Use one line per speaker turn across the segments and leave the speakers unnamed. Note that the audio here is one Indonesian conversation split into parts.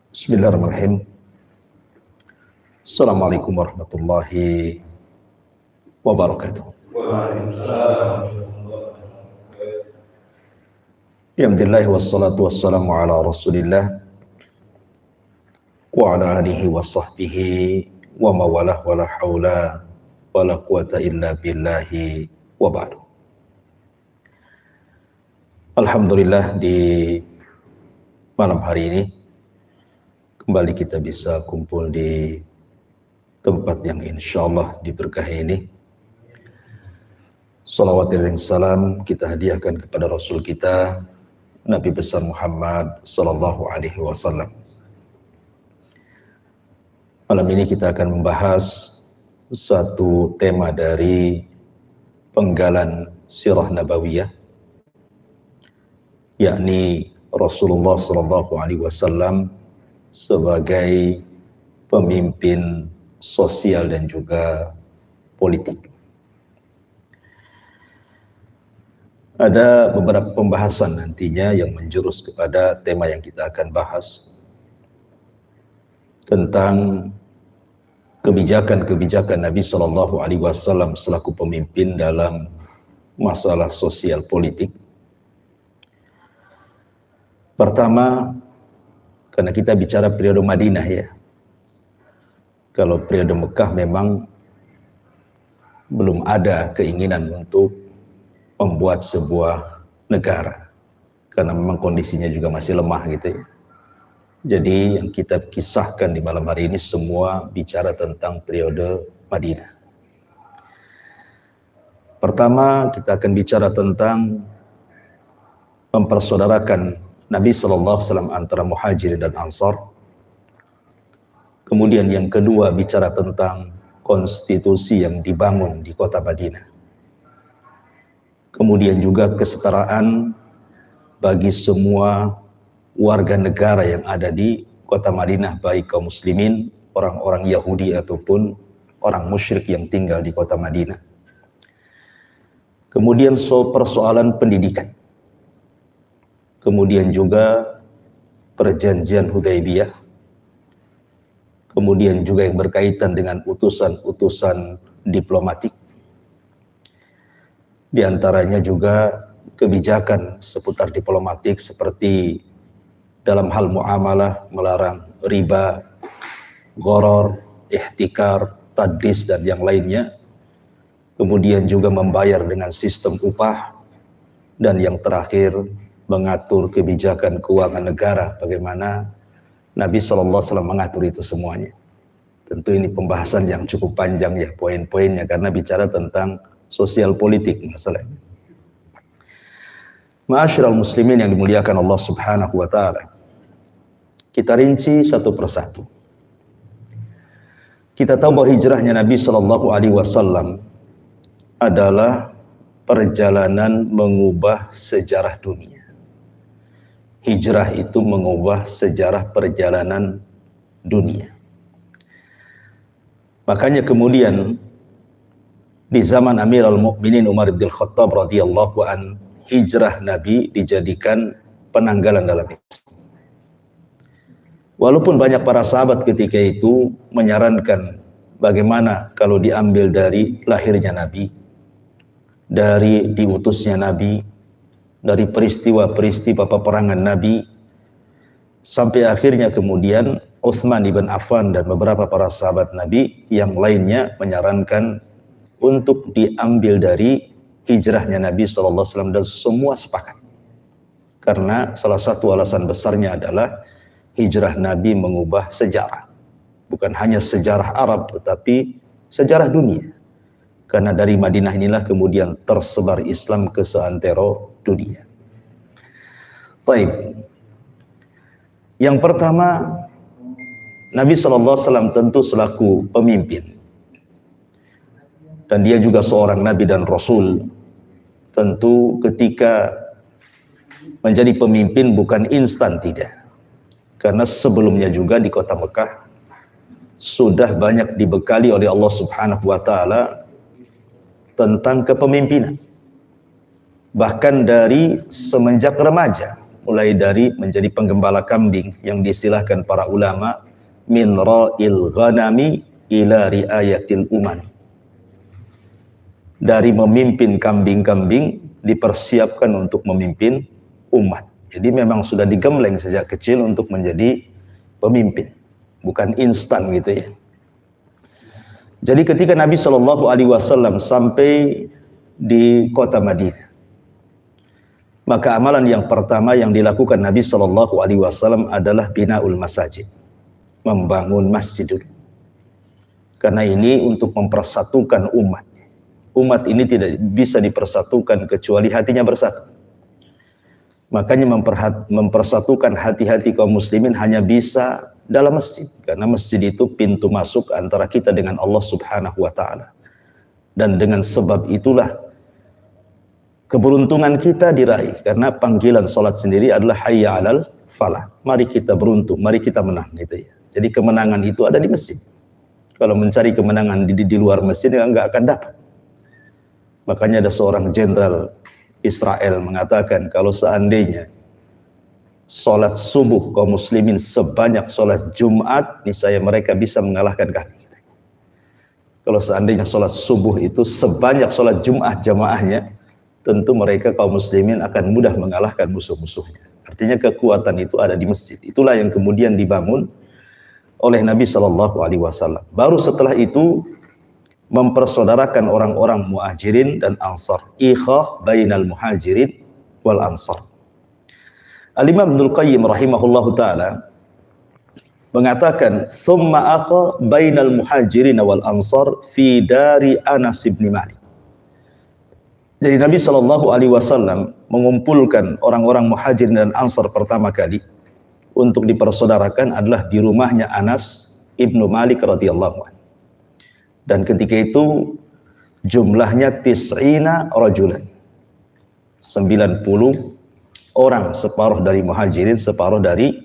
Bismillahirrahmanirrahim. Assalamualaikum warahmatullahi wabarakatuh. Alhamdulillah wassalatu wassalamu ala rasulillah wa ala alihi wa sahbihi wa mawalah wa la hawla wa la quwata illa billahi wa ba'du. Alhamdulillah, di malam hari ini kembali kita bisa kumpul di tempat yang insyaallah diberkahi ini. Salawat dan salam kita hadiahkan kepada Rasul kita Nabi besar Muhammad sallallahu alaihi wasallam. Malam ini kita akan membahas satu tema dari penggalan sirah nabawiyah, yakni Rasulullah sallallahu alaihi wasallam sebagai pemimpin sosial dan juga politik. Ada beberapa pembahasan nantinya yang menjurus kepada tema yang kita akan bahas tentang kebijakan-kebijakan Nabi Shallallahu Alaihi Wasallam selaku pemimpin dalam masalah sosial politik. Pertama, karena kita bicara periode Madinah ya. Kalau periode Mekah memang belum ada keinginan untuk membuat sebuah negara, karena memang kondisinya juga masih lemah gitu ya. Jadi yang kita kisahkan di malam hari ini semua bicara tentang periode Madinah. Pertama, kita akan bicara tentang mempersaudarakan Nabi SAW antara Muhajirin dan Ansar. Kemudian yang kedua bicara tentang konstitusi yang dibangun di kota Madinah. Kemudian juga kesetaraan bagi semua warga negara yang ada di kota Madinah, baik kaum muslimin, orang-orang Yahudi ataupun orang musyrik yang tinggal di kota Madinah. Kemudian persoalan pendidikan. Kemudian juga perjanjian Hudaybiyah. Kemudian juga yang berkaitan dengan utusan-utusan diplomatik. Di antaranya juga kebijakan seputar diplomatik seperti dalam hal muamalah melarang riba, gharar, ihtikar, tadlis dan yang lainnya. Kemudian juga membayar dengan sistem upah, dan yang terakhir mengatur kebijakan keuangan negara, bagaimana Nabi SAW mengatur itu semuanya. Tentu ini pembahasan yang cukup panjang ya, poin-poinnya, karena bicara tentang sosial politik masalahnya. Ma'asyiral muslimin yang dimuliakan Allah Subhanahu wa taala. Kita rinci satu persatu. Kita tahu bahwa hijrahnya Nabi sallallahu alaihi wasallam adalah perjalanan mengubah sejarah dunia. Hijrah itu mengubah sejarah perjalanan dunia. Makanya kemudian di zaman Amirul Mukminin Umar bin Khattab radhiyallahu an, hijrah Nabi dijadikan penanggalan dalam Islam. Walaupun banyak para sahabat ketika itu menyarankan bagaimana kalau diambil dari lahirnya Nabi, dari diutusnya Nabi, dari peristiwa-peristiwa peperangan Nabi, sampai akhirnya kemudian Utsman ibn Affan dan beberapa para sahabat Nabi yang lainnya menyarankan untuk diambil dari hijrahnya Nabi SAW, dan semua sepakat. Karena salah satu alasan besarnya adalah hijrah Nabi mengubah sejarah. Bukan hanya sejarah Arab, tetapi sejarah dunia. Karena dari Madinah inilah kemudian tersebar Islam ke seantero dunia. Baik. Yang pertama, Nabi SAW tentu selaku pemimpin, dan dia juga seorang Nabi dan Rasul, tentu ketika menjadi pemimpin bukan instan, tidak. Karena sebelumnya juga di kota Mekah sudah banyak dibekali oleh Allah Subhanahu wa taala tentang kepemimpinan. Bahkan dari semenjak remaja mulai dari menjadi penggembala kambing yang diistilahkan para ulama min ra'il ghanami ila riayatil umam. Dari memimpin kambing-kambing dipersiapkan untuk memimpin umat. Jadi memang sudah digembleng sejak kecil untuk menjadi pemimpin, bukan instan gitu ya. Jadi ketika Nabi Shallallahu Alaihi Wasallam sampai di kota Madinah, maka amalan yang pertama yang dilakukan Nabi Shallallahu Alaihi Wasallam adalah binaul masajid, membangun masjid dulu. Karena ini untuk mempersatukan umat. Umat ini tidak bisa dipersatukan kecuali hatinya bersatu. Makanya mempersatukan hati-hati kaum muslimin hanya bisa dalam masjid. Karena masjid itu pintu masuk antara kita dengan Allah Subhanahu wa ta'ala. Dan dengan sebab itulah keberuntungan kita diraih. Karena panggilan salat sendiri adalah hayya 'alal falah. Mari kita beruntung, mari kita menang gitu ya. Jadi kemenangan itu ada di masjid. Kalau mencari kemenangan di luar masjid enggak akan dapat. Makanya ada seorang jenderal Israel mengatakan kalau seandainya sholat subuh kaum muslimin sebanyak sholat Jumat, niscaya mereka bisa mengalahkan kami. Kalau seandainya sholat subuh itu sebanyak sholat Jumat jamaahnya, tentu mereka kaum muslimin akan mudah mengalahkan musuh-musuhnya. Artinya kekuatan itu ada di masjid. Itulah yang kemudian dibangun oleh Nabi Shallallahu Alaihi Wasallam. Baru setelah itu mempersaudarakan orang-orang muhajirin dan ansar, ikhah bainal muhajirin wal ansar. Al-Imam Ibnul Qayyim rahimahullahu ta'ala mengatakan summa akha bainal muhajirin wal ansar fi dari Anas bin Malik. Jadi Nabi Shallallahu Alaihi Wasallam mengumpulkan orang-orang muhajirin dan ansar pertama kali untuk dipersaudarakan adalah di rumahnya Anas ibnu Malik radhiyallahu anhu. Dan ketika itu jumlahnya tis'ina rajulan, 90 orang, separuh dari muhajirin, separuh dari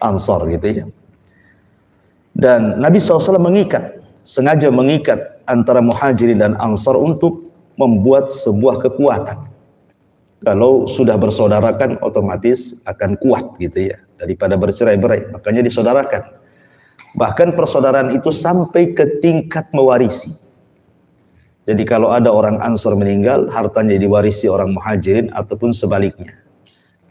ansar gitu ya. Dan Nabi SAW sengaja mengikat antara muhajirin dan ansar untuk membuat sebuah kekuatan. Kalau sudah bersaudarakan otomatis akan kuat gitu ya, daripada bercerai-berai, makanya disaudarakan. Bahkan persaudaraan itu sampai ke tingkat mewarisi. Jadi kalau ada orang Ansar meninggal, hartanya diwarisi orang muhajirin ataupun sebaliknya.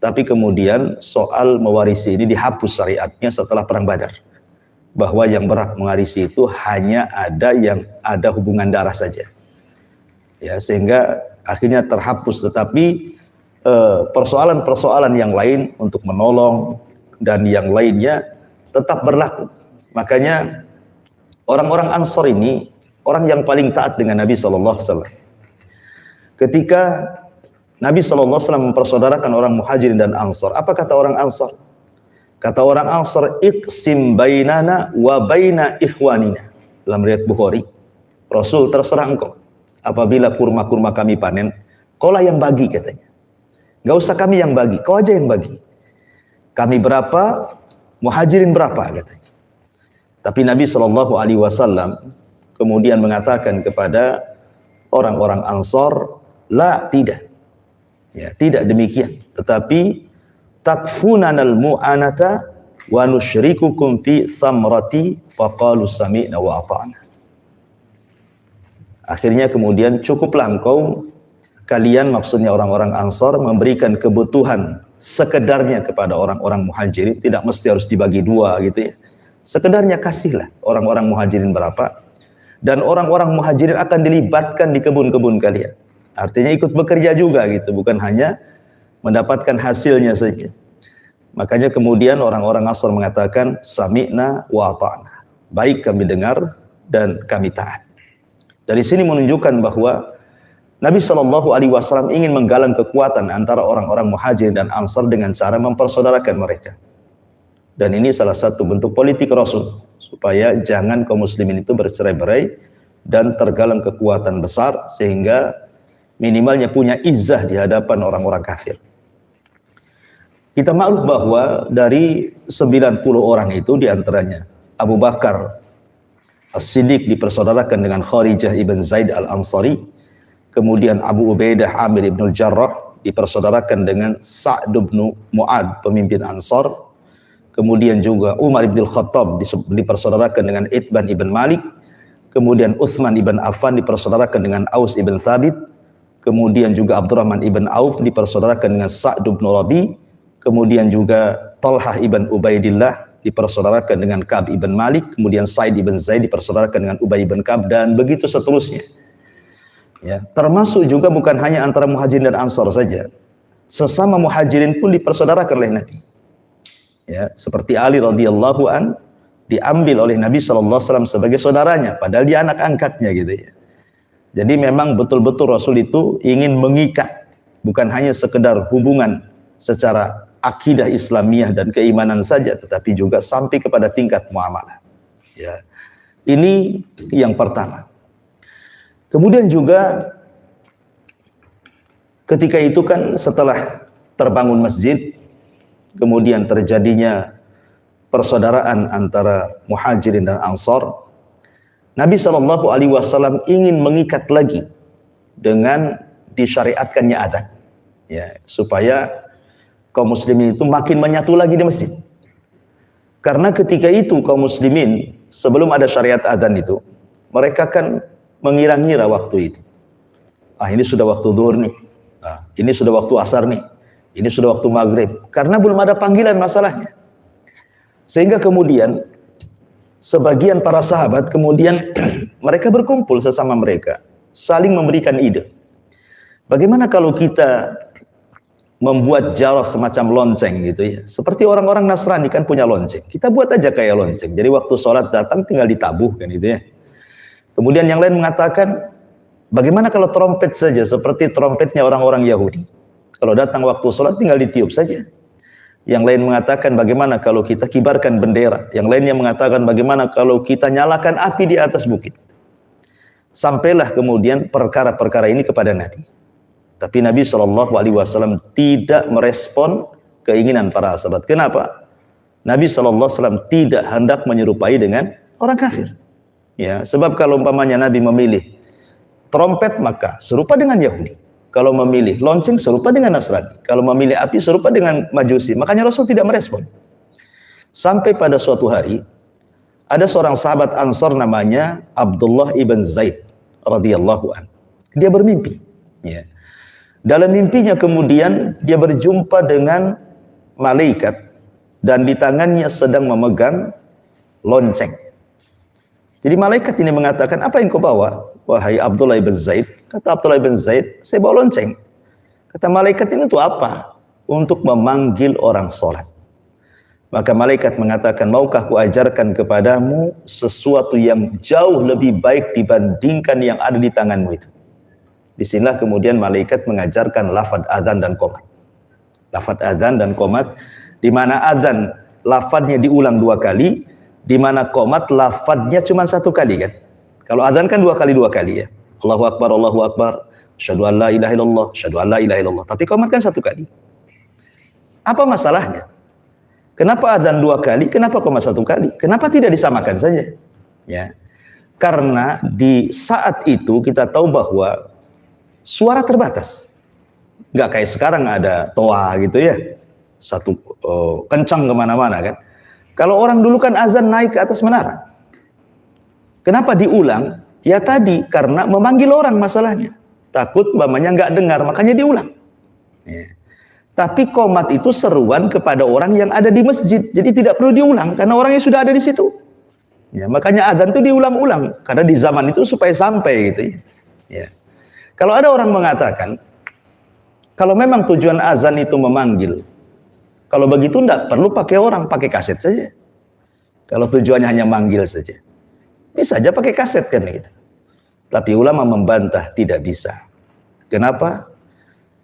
Tapi kemudian soal mewarisi ini dihapus syariatnya setelah perang Badar. Bahwa yang berhak mewarisi itu hanya ada yang ada hubungan darah saja. Ya, sehingga akhirnya terhapus. Tetapi persoalan-persoalan yang lain untuk menolong dan yang lainnya tetap berlaku. Makanya orang-orang Ansar ini orang yang paling taat dengan Nabi SAW. Ketika Nabi SAW mempersaudarakan orang muhajirin dan Ansar, apa kata orang Ansar? Kata orang Ansar, iqsim bainana wa baina ikhwanina. Dalam riwayat Bukhari, Rasul terserah engkau. Apabila kurma-kurma kami panen, kaulah yang bagi katanya. Gak usah kami yang bagi, kau aja yang bagi. Kami berapa, muhajirin berapa katanya. Tapi Nabi Shallallahu Alaihi Wasallam kemudian mengatakan kepada orang-orang Ansar, la, tidak, ya, tidak demikian. Tetapi takfunanal mu'anata wa nusyrikukum fi thamrati faqalu sami'na wa ata'na. Akhirnya kemudian cukuplah engkau, kalian maksudnya orang-orang Ansar, memberikan kebutuhan sekedarnya kepada orang-orang muhajirin, tidak mesti harus dibagi dua gitu ya. Sekedarnya kasihlah orang-orang muhajirin berapa, dan orang-orang muhajirin akan dilibatkan di kebun-kebun kalian. Artinya ikut bekerja juga gitu, bukan hanya mendapatkan hasilnya saja. Makanya kemudian orang-orang Ansar mengatakan sami'na wa ata'na. Baik, kami dengar dan kami taat. Dari sini menunjukkan bahwa Nabi Shallallahu Alaihi Wasallam ingin menggalang kekuatan antara orang-orang muhajirin dan Ansar dengan cara mempersaudarakan mereka. Dan ini salah satu bentuk politik Rasul, supaya jangan kaum muslimin itu bercerai-berai dan tergalang kekuatan besar sehingga minimalnya punya izzah di hadapan orang-orang kafir. Kita maklum bahwa dari 90 orang itu diantaranya Abu Bakar As-Siddiq dipersaudarakan dengan Kharijah ibn Zaid al-Ansari, kemudian Abu Ubaidah Amir ibn al-Jarrah dipersaudarakan dengan Sa'd bin Mu'ad, pemimpin Ansar. Kemudian juga Umar bin Khattab dipersaudarakan dengan Itban ibn Malik. Kemudian Utsman ibn Affan dipersaudarakan dengan Aus ibn Thabit. Kemudian juga Abdurrahman ibn Auf dipersaudarakan dengan Sa'd bin Rabi. Kemudian juga Talhah ibn Ubaidillah dipersaudarakan dengan Ka'ab ibn Malik. Kemudian Sa'id ibn Zaid dipersaudarakan dengan Ubay ibn Ka'ab, dan begitu seterusnya. Ya, termasuk juga bukan hanya antara Muhajirin dan Ansar saja. Sesama Muhajirin pun dipersaudarakan oleh Nabi. Ya, seperti Ali radhiyallahu an diambil oleh Nabi sallallahu alaihi wasallam sebagai saudaranya, padahal dia anak angkatnya gitu ya. Jadi memang betul-betul Rasul itu ingin mengikat, bukan hanya sekedar hubungan secara akidah Islamiyah dan keimanan saja, tetapi juga sampai kepada tingkat muamalah. Ya. Ini yang pertama. Kemudian juga ketika itu kan setelah terbangun masjid, kemudian terjadinya persaudaraan antara Muhajirin dan Ansar, Nabi SAW ingin mengikat lagi dengan disyariatkannya adzan, ya, supaya kaum muslimin itu makin menyatu lagi di masjid. Karena ketika itu kaum muslimin sebelum ada syariat adzan itu, mereka kan mengira-ngira waktu itu. Ini sudah waktu zuhur nih. Ini sudah waktu asar nih. Ini sudah waktu maghrib. Karena belum ada panggilan masalahnya. Sehingga kemudian sebagian para sahabat kemudian mereka berkumpul sesama mereka, saling memberikan ide. Bagaimana kalau kita membuat jaros semacam lonceng gitu ya. Seperti orang-orang Nasrani kan punya lonceng. Kita buat aja kayak lonceng. Jadi waktu sholat datang tinggal ditabuh kan gitu ya. Kemudian yang lain mengatakan, bagaimana kalau trompet saja seperti trompetnya orang-orang Yahudi. Kalau datang waktu sholat tinggal ditiup saja. Yang lain mengatakan bagaimana kalau kita kibarkan bendera. Yang lainnya mengatakan bagaimana kalau kita nyalakan api di atas bukit. Sampailah kemudian perkara-perkara ini kepada Nabi. Tapi Nabi SAW tidak merespon keinginan para sahabat. Kenapa? Nabi SAW tidak hendak menyerupai dengan orang kafir. Ya, sebab kalau umpamanya Nabi memilih trompet maka serupa dengan Yahudi. Kalau memilih lonceng serupa dengan Nasrani. Kalau memilih api serupa dengan Majusi. Makanya Rasul tidak merespon. Sampai pada suatu hari ada seorang sahabat Ansar namanya Abdullah ibn Zaid radhiyallahu an. Dia bermimpi. Ya. Dalam mimpinya kemudian dia berjumpa dengan malaikat dan di tangannya sedang memegang lonceng. Jadi malaikat ini mengatakan, apa yang kau bawa? Wahai Abdullah ibn Zaid. Kata Abdullah ibn Zaid, saya bawa lonceng. Kata malaikat ini untuk apa? Untuk memanggil orang sholat. Maka malaikat mengatakan, maukah ku ajarkan kepadamu sesuatu yang jauh lebih baik dibandingkan yang ada di tanganmu itu? Disinilah kemudian malaikat mengajarkan lafaz adzan dan qomat. Lafaz adzan dan qomat, di mana adzan lafaznya diulang 2 kali, di mana qomat lafaznya cuma 1 kali kan. Kalau adzan kan 2 kali ya. Allahu Akbar, Allahu Akbar, asyhadu an la ilaha illallah, asyhadu an la ilaha illallah. Tapi qomat kan 1 kali. Apa masalahnya? Kenapa adzan 2 kali? Kenapa qomat 1 kali? Kenapa tidak disamakan saja? Ya. Karena di saat itu kita tahu bahwa suara terbatas. Nggak kayak sekarang ada toa gitu ya. Satu kencang kemana-mana kan. Kalau orang dulu kan azan naik ke atas menara. Kenapa diulang? Ya tadi karena memanggil orang masalahnya. Takut umpamanya nggak dengar, makanya diulang. Ya. Tapi qomat itu seruan kepada orang yang ada di masjid. Jadi tidak perlu diulang karena orangnya sudah ada di situ. Ya, makanya azan itu diulang-ulang karena di zaman itu supaya sampai gitu ya. Ya. Kalau ada orang mengatakan, kalau memang tujuan azan itu memanggil, kalau begitu enggak perlu pakai orang, pakai kaset saja. Kalau tujuannya hanya manggil saja, bisa aja pakai kaset kan gitu. Tapi ulama membantah tidak bisa. Kenapa?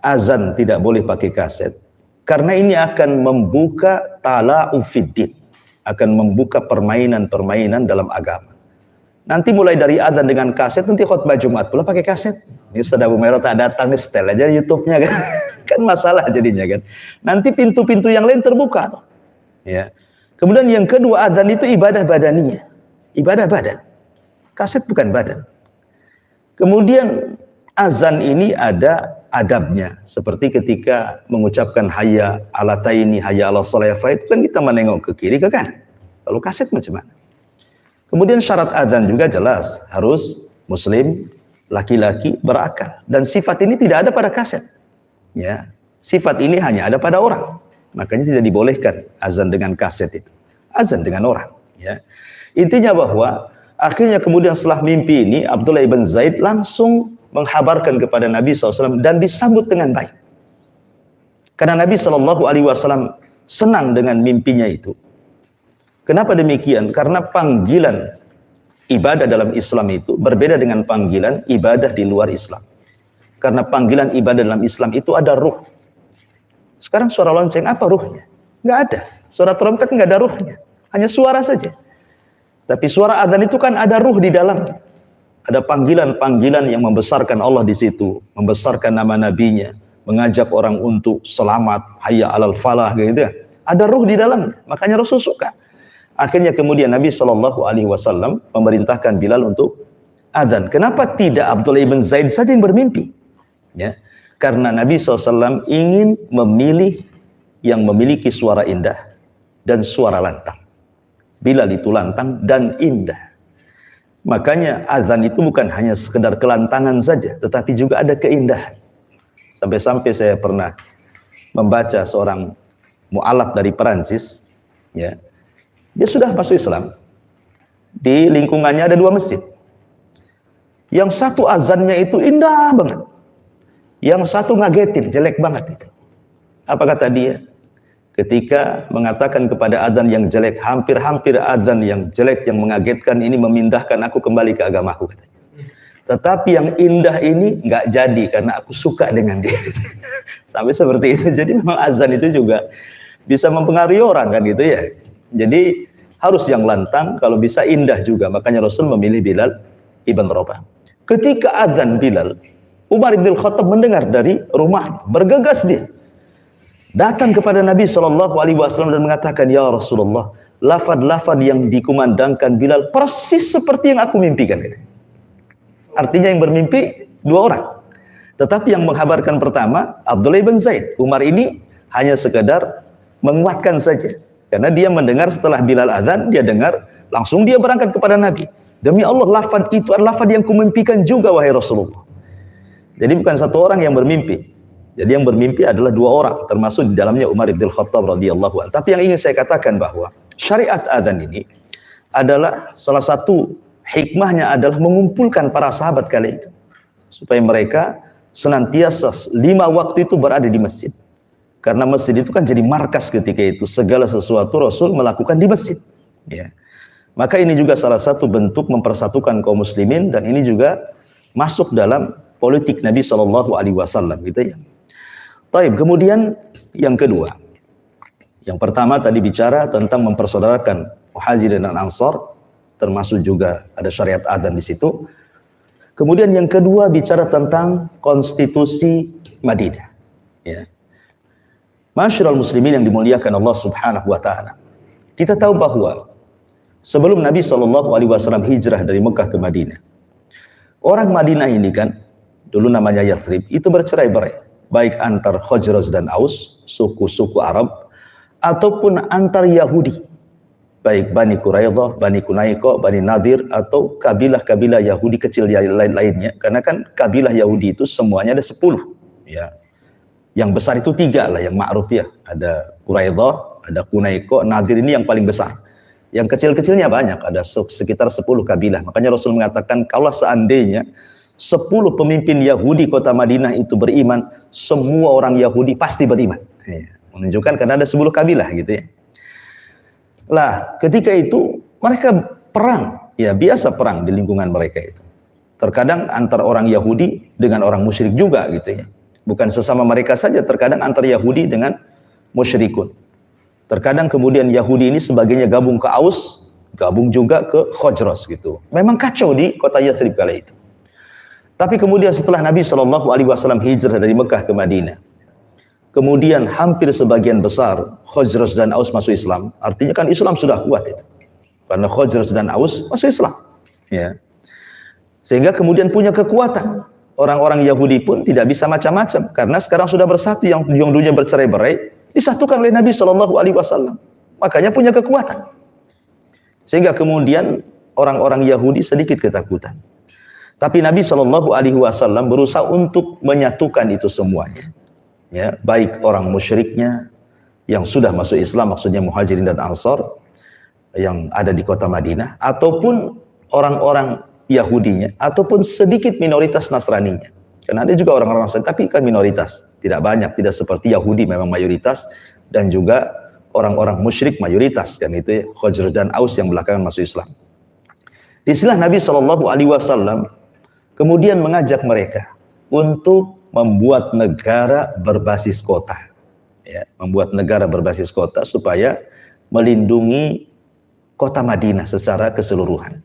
Azan tidak boleh pakai kaset. Karena ini akan membuka tala'u fiddin, akan membuka permainan-permainan dalam agama. Nanti mulai dari adzan dengan kaset, nanti khutbah Jumat pula pakai kaset. Ini Ustaz Abu Mairot tak datang nih, setel aja YouTube-nya kan. Kan masalah jadinya kan. Nanti pintu-pintu yang lain terbuka tuh. Ya. Kemudian yang kedua, adzan itu ibadah badaniyah. Ibadah badan. Kaset bukan badan. Kemudian azan ini ada adabnya. Seperti ketika mengucapkan hayya ala taini, hayya ala shalah, itu kan kita menengok ke kiri ke kanan. Kalau kaset macam mana? Kemudian syarat azan juga jelas, harus muslim, laki-laki, berakal. Dan sifat ini tidak ada pada kaset. Ya, sifat ini hanya ada pada orang. Makanya tidak dibolehkan azan dengan kaset itu. Azan dengan orang. Ya. Intinya bahwa akhirnya kemudian setelah mimpi ini, Abdullah ibn Zaid langsung menghabarkan kepada Nabi SAW dan disambut dengan baik. Karena Nabi SAW senang dengan mimpinya itu. Kenapa demikian? Karena panggilan ibadah dalam Islam itu berbeda dengan panggilan ibadah di luar Islam. Karena panggilan ibadah dalam Islam itu ada ruh. Sekarang suara lonceng apa ruhnya? Nggak ada. Suara trompet nggak ada ruhnya. Hanya suara saja. Tapi suara adzan itu kan ada ruh di dalamnya. Ada panggilan-panggilan yang membesarkan Allah di situ, membesarkan nama nabinya, mengajak orang untuk selamat, hayya alal falah gitu ya. Ada ruh di dalamnya. Makanya Rasul suka. Akhirnya kemudian Nabi SAW memerintahkan Bilal untuk adzan. Kenapa tidak Abdullah ibn Zaid saja yang bermimpi? Ya. Karena Nabi SAW ingin memilih yang memiliki suara indah dan suara lantang. Bilal itu lantang dan indah. Makanya azan itu bukan hanya sekedar kelantangan saja, tetapi juga ada keindahan. Sampai-sampai saya pernah membaca seorang mu'alaf dari Perancis, ya, dia sudah masuk Islam. Di lingkungannya ada 2 masjid. Yang satu azannya itu indah banget. Yang satu ngagetin, jelek banget itu. Apa kata dia? Ketika mengatakan kepada adzan yang jelek, hampir-hampir adzan yang jelek, yang mengagetkan ini memindahkan aku kembali ke agamaku, katanya. Tetapi yang indah ini nggak jadi karena aku suka dengan dia. Sampai seperti itu. Jadi memang azan itu juga bisa mempengaruhi orang kan gitu ya. Jadi harus yang lantang, kalau bisa indah juga. Makanya Rasul memilih Bilal ibn Rabah. Ketika azan Bilal, Umar bin Khattab mendengar dari rumah, bergegas dia. Datang kepada Nabi SAW dan mengatakan, ya Rasulullah, lafad-lafad yang dikumandangkan Bilal persis seperti yang aku mimpikan. Artinya yang bermimpi 2 orang. Tetapi yang menghabarkan pertama, Abdullah ibn Zaid. Umar ini hanya sekedar menguatkan saja. Karena dia mendengar setelah Bilal azan, dia dengar, langsung dia berangkat kepada Nabi. Demi Allah, lafad itu adalah lafad yang kumimpikan juga, wahai Rasulullah. Jadi bukan 1 orang yang bermimpi. Jadi yang bermimpi adalah 2 orang, termasuk di dalamnya Umar bin Khattab radhiyallahu anhu. Tapi yang ingin saya katakan bahwa syariat adzan ini adalah salah satu hikmahnya adalah mengumpulkan para sahabat kali itu. Supaya mereka senantiasa 5 waktu itu berada di masjid. Karena masjid itu kan jadi markas ketika itu. Segala sesuatu Rasul melakukan di masjid. Ya. Maka ini juga salah satu bentuk mempersatukan kaum muslimin, dan ini juga masuk dalam politik Nabi SAW gitu ya. Taib, kemudian yang kedua. Yang pertama tadi bicara tentang mempersaudarakan Muhajirin dan Ansar, termasuk juga ada syariat adzan di situ. Kemudian yang kedua bicara tentang konstitusi Madinah. Ya. Masyarul muslimin yang dimuliakan Allah Subhanahu wa taala. Kita tahu bahwa sebelum Nabi SAW hijrah dari Mekah ke Madinah, orang Madinah ini kan dulu namanya Yathrib, itu bercerai-berai, baik antar Khazraj dan Aus, suku-suku Arab, ataupun antar Yahudi, baik Bani Quraidah, Bani Qunaiqa, Bani Nadir, atau kabilah-kabilah Yahudi kecil lainnya. Karena kan kabilah Yahudi itu semuanya ada 10, ya. Yang besar itu 3 lah yang ma'ruf ya. Ada Quraidah, ada Qunaiqa, Nadir ini yang paling besar. Yang kecil-kecilnya banyak, ada sekitar 10 kabilah. Makanya Rasul mengatakan kalau seandainya 10 pemimpin Yahudi kota Madinah itu beriman, semua orang Yahudi pasti beriman. Ya, menunjukkan karena ada 10 kabilah gitu ya. Lah, ketika itu mereka perang, ya biasa perang di lingkungan mereka itu. Terkadang antar orang Yahudi dengan orang musyrik juga gitu ya. Bukan sesama mereka saja, terkadang antar Yahudi dengan musyrikun. Terkadang kemudian Yahudi ini sebagainya gabung ke Aus, gabung juga ke Khazraj gitu. Memang kacau di kota Yathrib kala itu. Tapi kemudian setelah Nabi SAW hijrah dari Mekah ke Madinah, kemudian hampir sebagian besar Khazraj dan Aus masuk Islam. Artinya kan Islam sudah kuat itu. Karena Khazraj dan Aus masuk Islam. Ya. Sehingga kemudian punya kekuatan. orang-orang Yahudi pun tidak bisa macam-macam karena sekarang sudah bersatu, yang dulunya bercerai-berai disatukan oleh Nabi Shallallahu Alaihi Wasallam, makanya punya kekuatan. Sehingga kemudian orang-orang Yahudi sedikit ketakutan. Tapi Nabi Shallallahu Alaihi Wasallam berusaha untuk menyatukan itu semuanya, ya, baik orang musyriknya yang sudah masuk Islam, maksudnya Muhajirin dan Ansar yang ada di kota Madinah, ataupun orang-orang Yahudinya, ataupun sedikit minoritas Nasraninya. Karena ada juga orang-orang Nasrani, tapi kan minoritas, tidak banyak, tidak seperti Yahudi memang mayoritas, dan juga orang-orang musyrik mayoritas, dan itu ya, Khazraj dan Aus yang belakangan masuk Islam. Di sinilah Nabi Shallallahu Alaihi Wasallam kemudian mengajak mereka untuk membuat negara berbasis kota, ya, membuat negara berbasis kota supaya melindungi kota Madinah secara keseluruhan.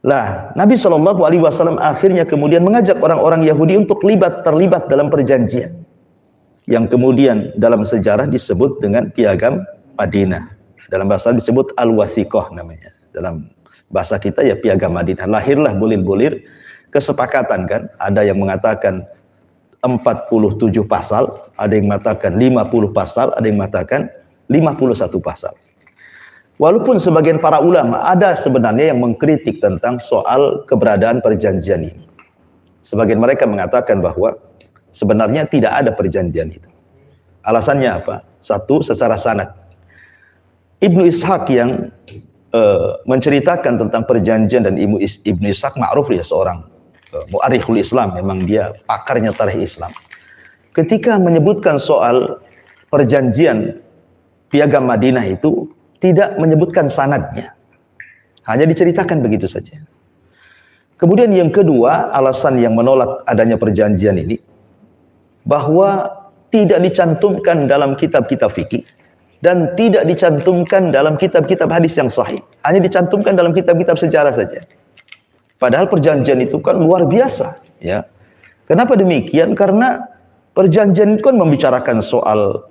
Lah, Nabi Shallallahu Alaihi Wasallam akhirnya kemudian mengajak orang-orang Yahudi untuk terlibat dalam perjanjian yang kemudian dalam sejarah disebut dengan Piagam Madinah. Dalam bahasa disebut Al-Wathiqah namanya. Dalam bahasa kita ya Piagam Madinah. Lahirlah bulir-bulir kesepakatan kan. Ada yang mengatakan 47 pasal, ada yang mengatakan 50 pasal, ada yang mengatakan 51 pasal. Walaupun sebagian para ulama ada sebenarnya yang mengkritik tentang soal keberadaan perjanjian ini. Sebagian mereka mengatakan bahwa sebenarnya tidak ada perjanjian itu. Alasannya apa? Satu, secara sanad. Ibnu Ishaq yang menceritakan tentang perjanjian, dan Ibnu Ishaq ma'ruf ya, seorang mu'arikhul Islam, memang dia pakarnya tarikh Islam. Ketika menyebutkan soal perjanjian Piagam Madinah itu tidak menyebutkan sanadnya, hanya diceritakan begitu saja. Kemudian yang kedua, alasan yang menolak adanya perjanjian ini, bahwa tidak dicantumkan dalam kitab-kitab fikih dan tidak dicantumkan dalam kitab-kitab hadis yang sahih, hanya dicantumkan dalam kitab-kitab sejarah saja. Padahal perjanjian itu kan luar biasa, ya. Kenapa demikian? Karena perjanjian itu kan membicarakan soal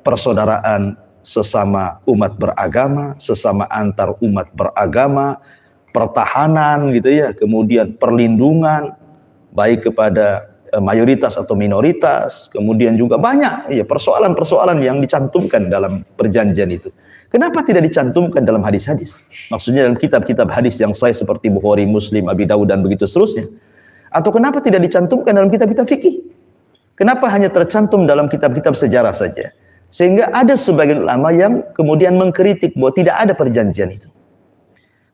persaudaraan sesama umat beragama, sesama antar umat beragama, pertahanan gitu ya, kemudian perlindungan baik kepada mayoritas atau minoritas, kemudian juga banyak ya persoalan-persoalan yang dicantumkan dalam perjanjian itu. Kenapa tidak dicantumkan dalam hadis-hadis? Maksudnya dalam kitab-kitab hadis yang sahih seperti Bukhari, Muslim, Abi Dawud dan begitu seterusnya. Atau kenapa tidak dicantumkan dalam kitab-kitab fikih? Kenapa hanya tercantum dalam kitab-kitab sejarah saja? Sehingga ada sebagian ulama yang kemudian mengkritik bahwa tidak ada perjanjian itu.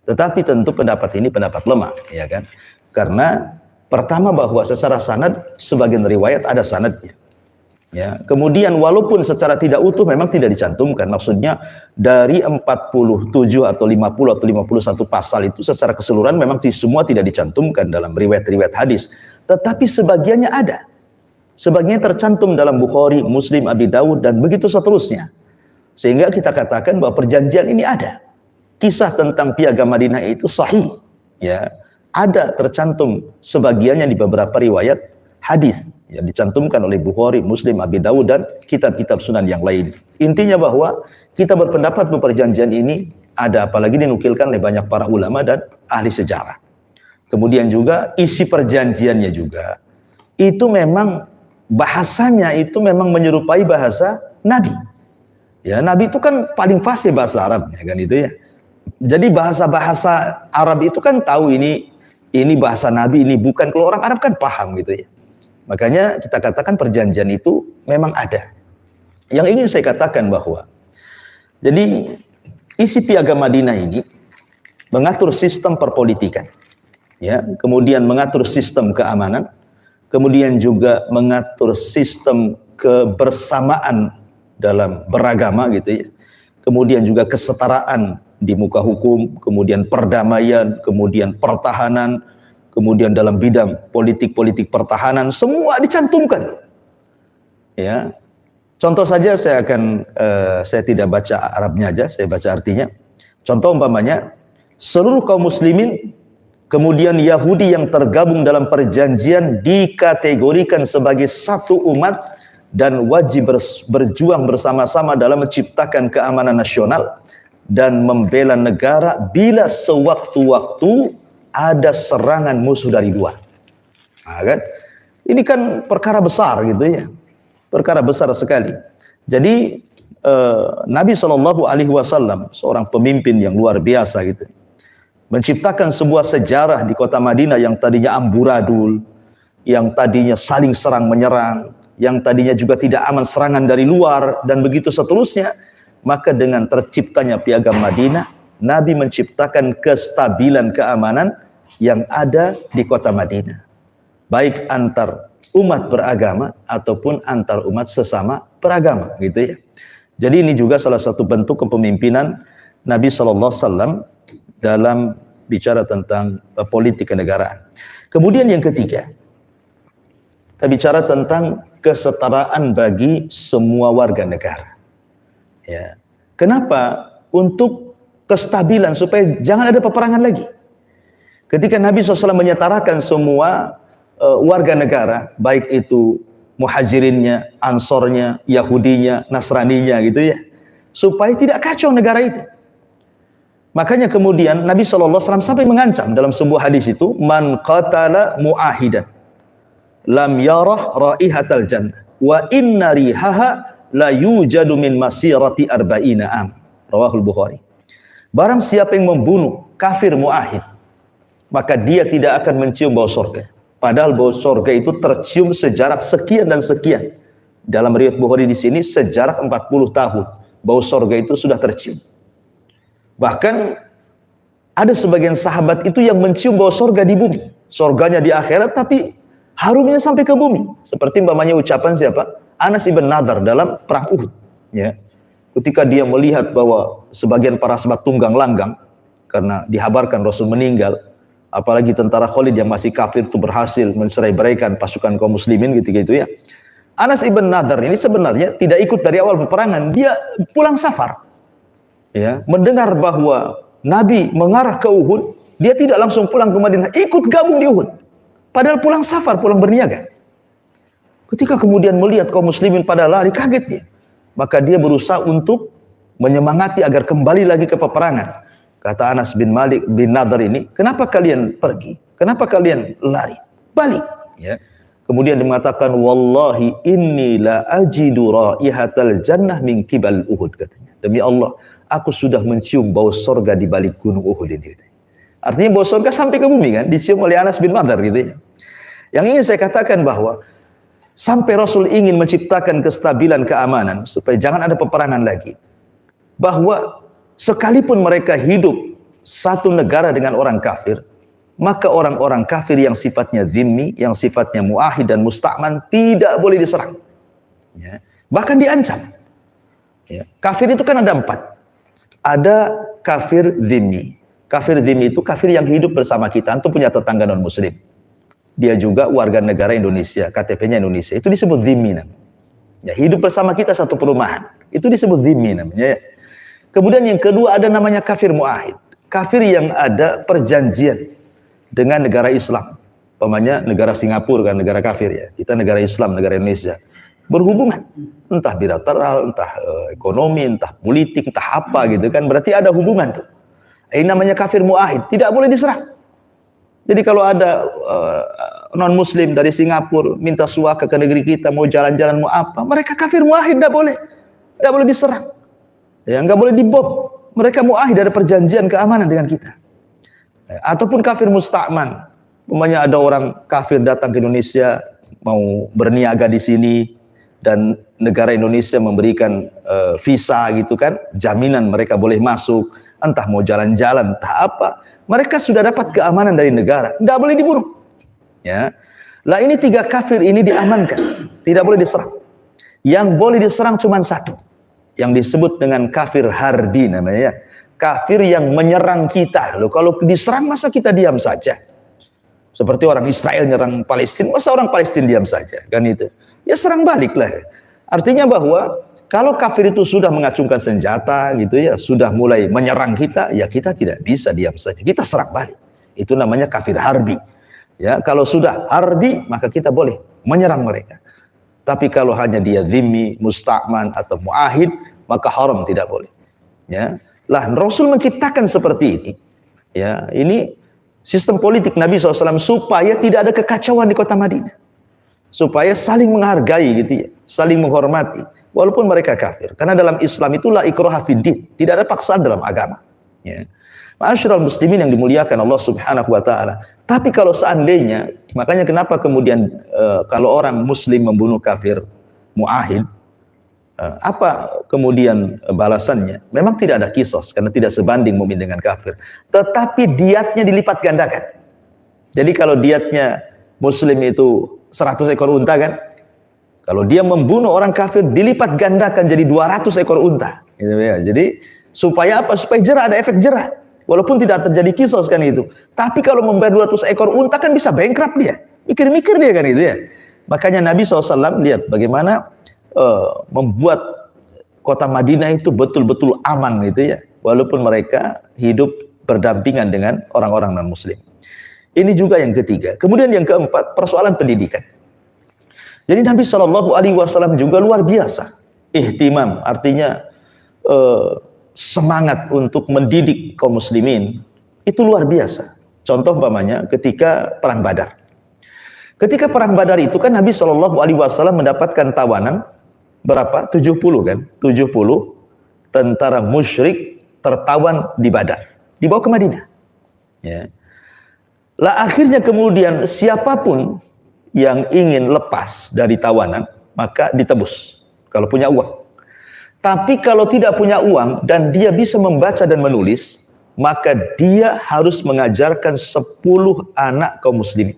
Tetapi tentu pendapat ini pendapat lemah, ya kan? Karena pertama bahwa secara sanad sebagian riwayat ada sanadnya. Ya, kemudian walaupun secara tidak utuh memang tidak dicantumkan. Maksudnya dari 47 atau 50 atau 51 pasal itu secara keseluruhan memang semua tidak dicantumkan dalam riwayat-riwayat hadis. Tetapi sebagiannya ada. Sebagiannya tercantum dalam Bukhari, Muslim, Abi Dawud dan begitu seterusnya. Sehingga kita katakan bahwa perjanjian ini ada. Kisah tentang Piagam Madinah itu sahih, ya. Ada tercantum sebagiannya di beberapa riwayat hadis yang dicantumkan oleh Bukhari, Muslim, Abi Dawud dan kitab-kitab sunan yang lain. Intinya bahwa kita berpendapat bahwa perjanjian ini ada, apalagi dinukilkan oleh banyak para ulama dan ahli sejarah. Kemudian juga isi perjanjiannya juga itu memang bahasanya itu memang menyerupai bahasa Nabi. Ya, Nabi itu kan paling fasih bahasa Arab, ya kan itu ya. Jadi bahasa-bahasa Arab itu kan tahu ini bahasa Nabi, ini bukan. Kalau orang Arab kan paham gitu ya. Makanya kita katakan perjanjian itu memang ada. Yang ingin saya katakan bahwa jadi isi Piagam Madinah ini mengatur sistem perpolitikan, ya, kemudian mengatur sistem keamanan, kemudian juga mengatur sistem kebersamaan dalam beragama gitu ya. Kemudian juga kesetaraan di muka hukum, kemudian perdamaian, kemudian pertahanan, kemudian dalam bidang politik pertahanan, semua dicantumkan. Ya. Contoh saja saya tidak baca Arabnya aja, saya baca artinya. Contoh umpamanya, seluruh kaum muslimin kemudian Yahudi yang tergabung dalam perjanjian dikategorikan sebagai satu umat dan wajib berjuang bersama-sama dalam menciptakan keamanan nasional dan membela negara bila sewaktu-waktu ada serangan musuh dari luar. Nah, kan? Ini kan perkara besar gitu ya. Perkara besar sekali. Jadi Nabi SAW seorang pemimpin yang luar biasa gitu, menciptakan sebuah sejarah di kota Madinah yang tadinya amburadul, yang tadinya saling serang menyerang, yang tadinya juga tidak aman serangan dari luar, dan begitu seterusnya. Maka dengan terciptanya Piagam Madinah, Nabi menciptakan kestabilan keamanan yang ada di kota Madinah, baik antar umat beragama ataupun antar umat sesama beragama gitu ya. Jadi ini juga salah satu bentuk kepemimpinan Nabi SAW dalam bicara tentang politik kenegaraan. Kemudian yang ketiga, kita bicara tentang kesetaraan bagi semua warga negara. Ya. Kenapa? Untuk kestabilan, supaya jangan ada peperangan lagi. Ketika Nabi SAW menyetarakan semua warga negara, baik itu muhajirinnya, ansornya, Yahudinya, Nasraninya gitu ya, supaya tidak kacau negara itu. Makanya kemudian Nabi SAW sampai mengancam dalam sebuah hadis itu, man qatala mu'ahidan lam yarah raihatal jannah wa inna rihaha la yujadu min masirati arba'ina am. Rawahul Bukhari. Barang siapa yang membunuh kafir mu'ahid, maka dia tidak akan mencium bau surga. Padahal bau surga itu tercium sejarak sekian dan sekian. Dalam riwayat Bukhari di sini sejarak 40 tahun bau surga itu sudah tercium. Bahkan ada sebagian sahabat itu yang mencium bau surga di bumi. Surganya di akhirat tapi harumnya sampai ke bumi. Seperti umpamanya ucapan siapa? Anas ibn Nadhr dalam perang Uhud. Ya. Ketika dia melihat bahwa sebagian para sahabat tunggang langgang karena dihabarkan Rasul meninggal, apalagi tentara Khalid yang masih kafir itu berhasil mencerai-beraikan pasukan kaum muslimin gitu ya. Anas ibn Nadhr ini sebenarnya tidak ikut dari awal peperangan, dia pulang safar. Ya, mendengar bahwa Nabi mengarah ke Uhud, dia tidak langsung pulang ke Madinah, ikut gabung di Uhud. Padahal pulang safar, pulang berniaga. Ketika kemudian melihat kaum muslimin pada lari, kaget dia. Maka dia berusaha untuk menyemangati agar kembali lagi ke peperangan. Kata Anas bin Malik bin Nadhr ini, kenapa kalian pergi? Kenapa kalian lari? Balik. Ya. Kemudian dia mengatakan, wallahi inni la ajidu raihatal jannah min kibal Uhud, katanya. Demi Allah, aku sudah mencium bau surga di balik gunung Uhud ini. Artinya bau surga sampai ke bumi kan, dicium oleh Anas bin Nadhr gitu ya. Yang ingin saya katakan bahwa sampai Rasul ingin menciptakan kestabilan keamanan supaya jangan ada peperangan lagi. Bahwa sekalipun mereka hidup satu negara dengan orang kafir, maka orang-orang kafir yang sifatnya zimmi, yang sifatnya muahid dan musta'man tidak boleh diserang. Ya. Bahkan diancam. Ya. Kafir itu kan ada 4. Ada kafir zimmi. Kafir zimmi itu kafir yang hidup bersama kita, itu punya tetangga non muslim. Dia juga warga negara Indonesia, KTP-nya Indonesia. Itu disebut zimmi namanya. Ya, hidup bersama kita satu perumahan. Itu disebut zimmi namanya ya. Kemudian yang kedua ada namanya kafir mu'ahid. Kafir yang ada perjanjian dengan negara Islam. Umpamanya negara Singapura kan negara kafir ya. Kita negara Islam, negara Indonesia. Berhubungan. Entah bilateral, entah ekonomi, entah politik, entah apa gitu kan. Berarti ada hubungan tuh. Ini namanya kafir mu'ahid. Tidak boleh diserang. Jadi kalau ada non-muslim dari Singapura minta suaka ke negeri kita, mau jalan-jalan, mau apa, mereka kafir mu'ahid, tidak boleh diserang. Ya, nggak boleh dibom. Mereka mu'ahid, ada perjanjian keamanan dengan kita. Ataupun kafir musta'man. Umpamanya ada orang kafir datang ke Indonesia mau berniaga di sini dan negara Indonesia memberikan visa gitu kan, jaminan mereka boleh masuk, entah mau jalan-jalan, entah apa. Mereka sudah dapat keamanan dari negara, nggak boleh dibunuh. Ya, lah ini 3 kafir ini diamankan, tidak boleh diserang. Yang boleh diserang cuma 1, yang disebut dengan kafir harbi namanya. Kafir yang menyerang kita. Loh, kalau diserang masa kita diam saja? Seperti orang Israel nyerang Palestina, masa orang Palestina diam saja? Kan itu. Ya serang baliklah. Artinya bahwa kalau kafir itu sudah mengacungkan senjata gitu ya, sudah mulai menyerang kita, ya kita tidak bisa diam saja. Kita serang balik. Itu namanya kafir harbi. Ya, kalau sudah harbi, maka kita boleh menyerang mereka. Tapi kalau hanya dia zimmi, musta'man atau mu'ahid, maka haram, tidak boleh. Ya. Lah Rasul menciptakan seperti ini. Ya, ini Sistem politik Nabi SAW supaya tidak ada kekacauan di kota Madinah, supaya saling menghargai gitu ya, saling menghormati walaupun mereka kafir. Karena dalam Islam itu la ikraha fiddin, tidak ada paksaan dalam agama. Ya. Ma'asyiral muslimin yang dimuliakan Allah Subhanahu wa taala. Tapi kalau seandainya, makanya kenapa kemudian kalau orang muslim membunuh kafir muahid, apa kemudian balasannya? Memang tidak ada kisos karena tidak sebanding mukmin dengan kafir. Tetapi diatnya dilipat gandakan. Jadi kalau diatnya muslim itu 100 ekor unta kan? Kalau dia membunuh orang kafir dilipat gandakan jadi 200 ekor unta. Gitu ya. Jadi supaya apa? Supaya jerah, ada efek jerah. Walaupun tidak terjadi kisos kan itu. Tapi kalau membayar 200 ekor unta kan bisa bankrupt dia. Mikir-mikir dia kan itu ya. Makanya Nabi SAW lihat bagaimana membuat kota Madinah itu betul-betul aman gitu ya, walaupun mereka hidup berdampingan dengan orang-orang non-muslim. Ini juga yang ketiga. Kemudian yang keempat, persoalan pendidikan. Jadi Nabi SAW juga luar biasa ihtimam, artinya semangat untuk mendidik kaum muslimin itu luar biasa. Contoh umpamanya ketika perang Badar. Ketika perang Badar itu kan Nabi SAW mendapatkan tawanan berapa? 70 kan? 70 tentara musyrik tertawan di Badar, dibawa ke Madinah. Ya. Lah akhirnya kemudian siapapun yang ingin lepas dari tawanan maka ditebus kalau punya uang. Tapi kalau tidak punya uang dan dia bisa membaca dan menulis, maka dia harus mengajarkan 10 anak kaum muslimin.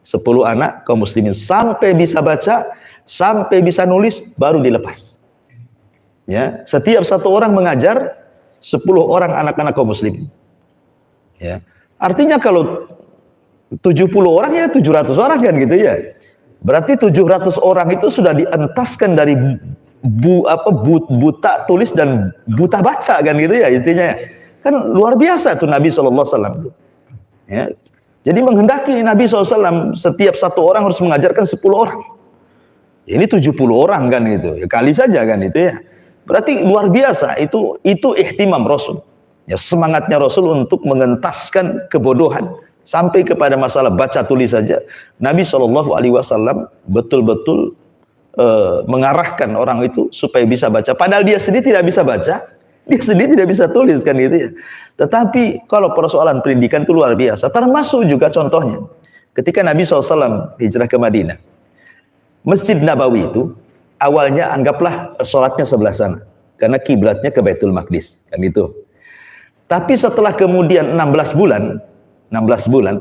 10 anak kaum muslimin sampai bisa baca, sampai bisa nulis, baru dilepas. Ya, setiap satu orang mengajar 10 orang anak-anak kaum muslimin. Ya, artinya kalau 70 orang ya 700 orang kan gitu ya. Berarti 700 orang itu sudah dientaskan dari buta tulis dan buta baca kan gitu ya intinya. Kan luar biasa tuh Nabi SAW. Ya. Jadi menghendaki Nabi SAW setiap satu orang harus mengajarkan 10 orang. Ini 70 orang kan gitu. Ya, kali saja kan itu ya. Berarti luar biasa itu ihtimam Rasul. Ya, semangatnya Rasul untuk mengentaskan kebodohan sampai kepada masalah baca tulis saja. Nabi SAW betul-betul mengarahkan orang itu supaya bisa baca. Padahal dia sendiri tidak bisa baca, dia sendiri tidak bisa tulis kan gitu ya. Tetapi kalau persoalan pendidikan itu luar biasa. Termasuk juga contohnya ketika Nabi SAW hijrah ke Madinah. Masjid Nabawi itu awalnya anggaplah sholatnya sebelah sana karena kiblatnya ke Baitul Maqdis kan itu. Tapi setelah kemudian 16 bulan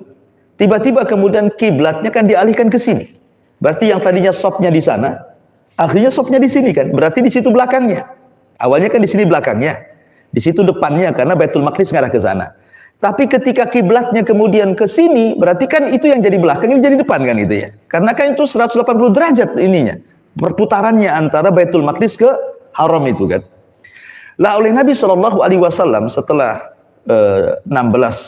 tiba-tiba kemudian kiblatnya kan dialihkan ke sini. Berarti yang tadinya shopnya di sana akhirnya shopnya di sini kan. Berarti di situ belakangnya. Awalnya kan di sini belakangnya, di situ depannya karena Baitul Maqdis ngarah ke sana. Tapi ketika kiblatnya kemudian ke sini, berarti kan itu yang jadi belakang, ini jadi depan kan itu ya. Karena kan itu 180 derajat ininya, perputarannya antara Baitul Maqdis ke Haram itu kan. Lah oleh Nabi SAW setelah 16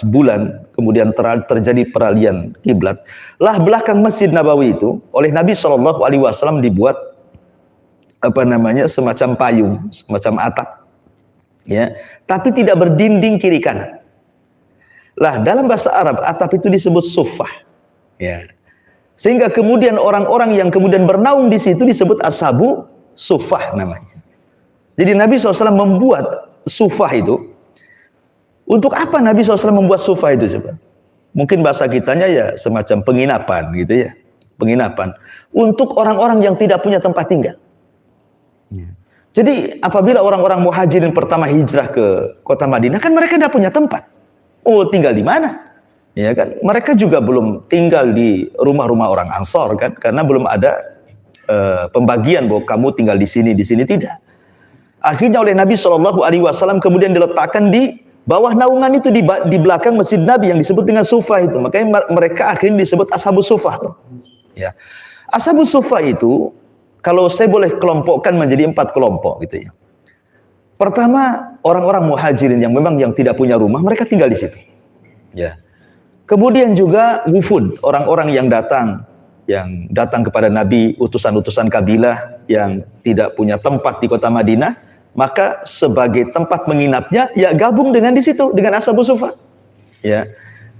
bulan kemudian terjadi peralihan kiblat, lah belakang Masjid Nabawi itu oleh Nabi SAW dibuat semacam payung, semacam atap, ya, tapi tidak berdinding kiri kanan. Lah dalam bahasa Arab atap itu disebut suffah, ya, sehingga kemudian orang-orang yang kemudian bernaung di situ disebut ashabu suffah namanya. Jadi Nabi SAW membuat suffah itu. Untuk apa Nabi SAW membuat suffah itu coba? Mungkin bahasa kitanya ya semacam penginapan gitu ya, penginapan untuk orang-orang yang tidak punya tempat tinggal. Jadi apabila orang-orang muhajirin pertama hijrah ke kota Madinah kan mereka tidak punya tempat. Oh, tinggal di mana? Ya kan? Mereka juga belum tinggal di rumah-rumah orang Ansor kan, karena belum ada pembagian bahwa kamu tinggal di sini tidak. Akhirnya oleh Nabi SAW kemudian diletakkan di bawah naungan itu di belakang Masjid Nabi yang disebut dengan Sufah itu. Makanya mereka akhirnya disebut Ashabus Sufah tuh. Ya. Ashabus Sufah itu kalau saya boleh kelompokkan menjadi 4 kelompok gitu ya. Pertama, orang-orang muhajirin yang memang yang tidak punya rumah, mereka tinggal di situ. Ya. Kemudian juga wufud, orang-orang yang datang kepada Nabi, utusan-utusan kabilah yang tidak punya tempat di kota Madinah, maka sebagai tempat menginapnya ya gabung dengan di situ dengan Ashabus Sufah. Ya.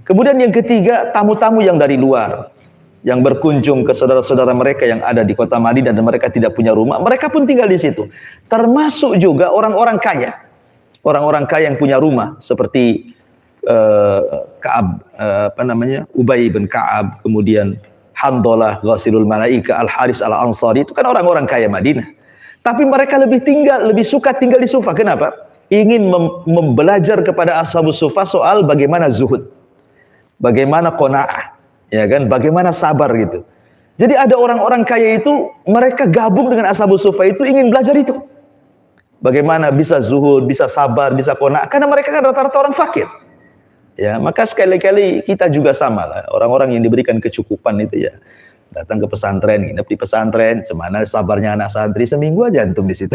Kemudian yang ketiga, tamu-tamu yang dari luar, yang berkunjung ke saudara-saudara mereka yang ada di kota Madinah dan mereka tidak punya rumah, mereka pun tinggal di situ. Termasuk juga orang-orang kaya. Orang-orang kaya yang punya rumah seperti Ka'ab, Ubay bin Ka'ab, kemudian Handalah, Ghasilul Malaika, Al-Haris Al-Ansari, itu kan orang-orang kaya Madinah. Tapi mereka lebih suka tinggal di Sufa. Kenapa? Ingin belajar kepada Ashabus Sufa soal bagaimana zuhud, bagaimana qanaah, ya kan? Bagaimana sabar gitu. Jadi ada orang-orang kaya itu, mereka gabung dengan Ashabus Sufa itu ingin belajar itu. Bagaimana bisa zuhud, bisa sabar, bisa qanaah, karena mereka kan rata-rata orang fakir. Ya, maka sekali-kali kita juga sama lah, orang-orang yang diberikan kecukupan itu ya datang ke pesantren, nginep di pesantren, semana sabarnya anak santri, seminggu aja antum di situ.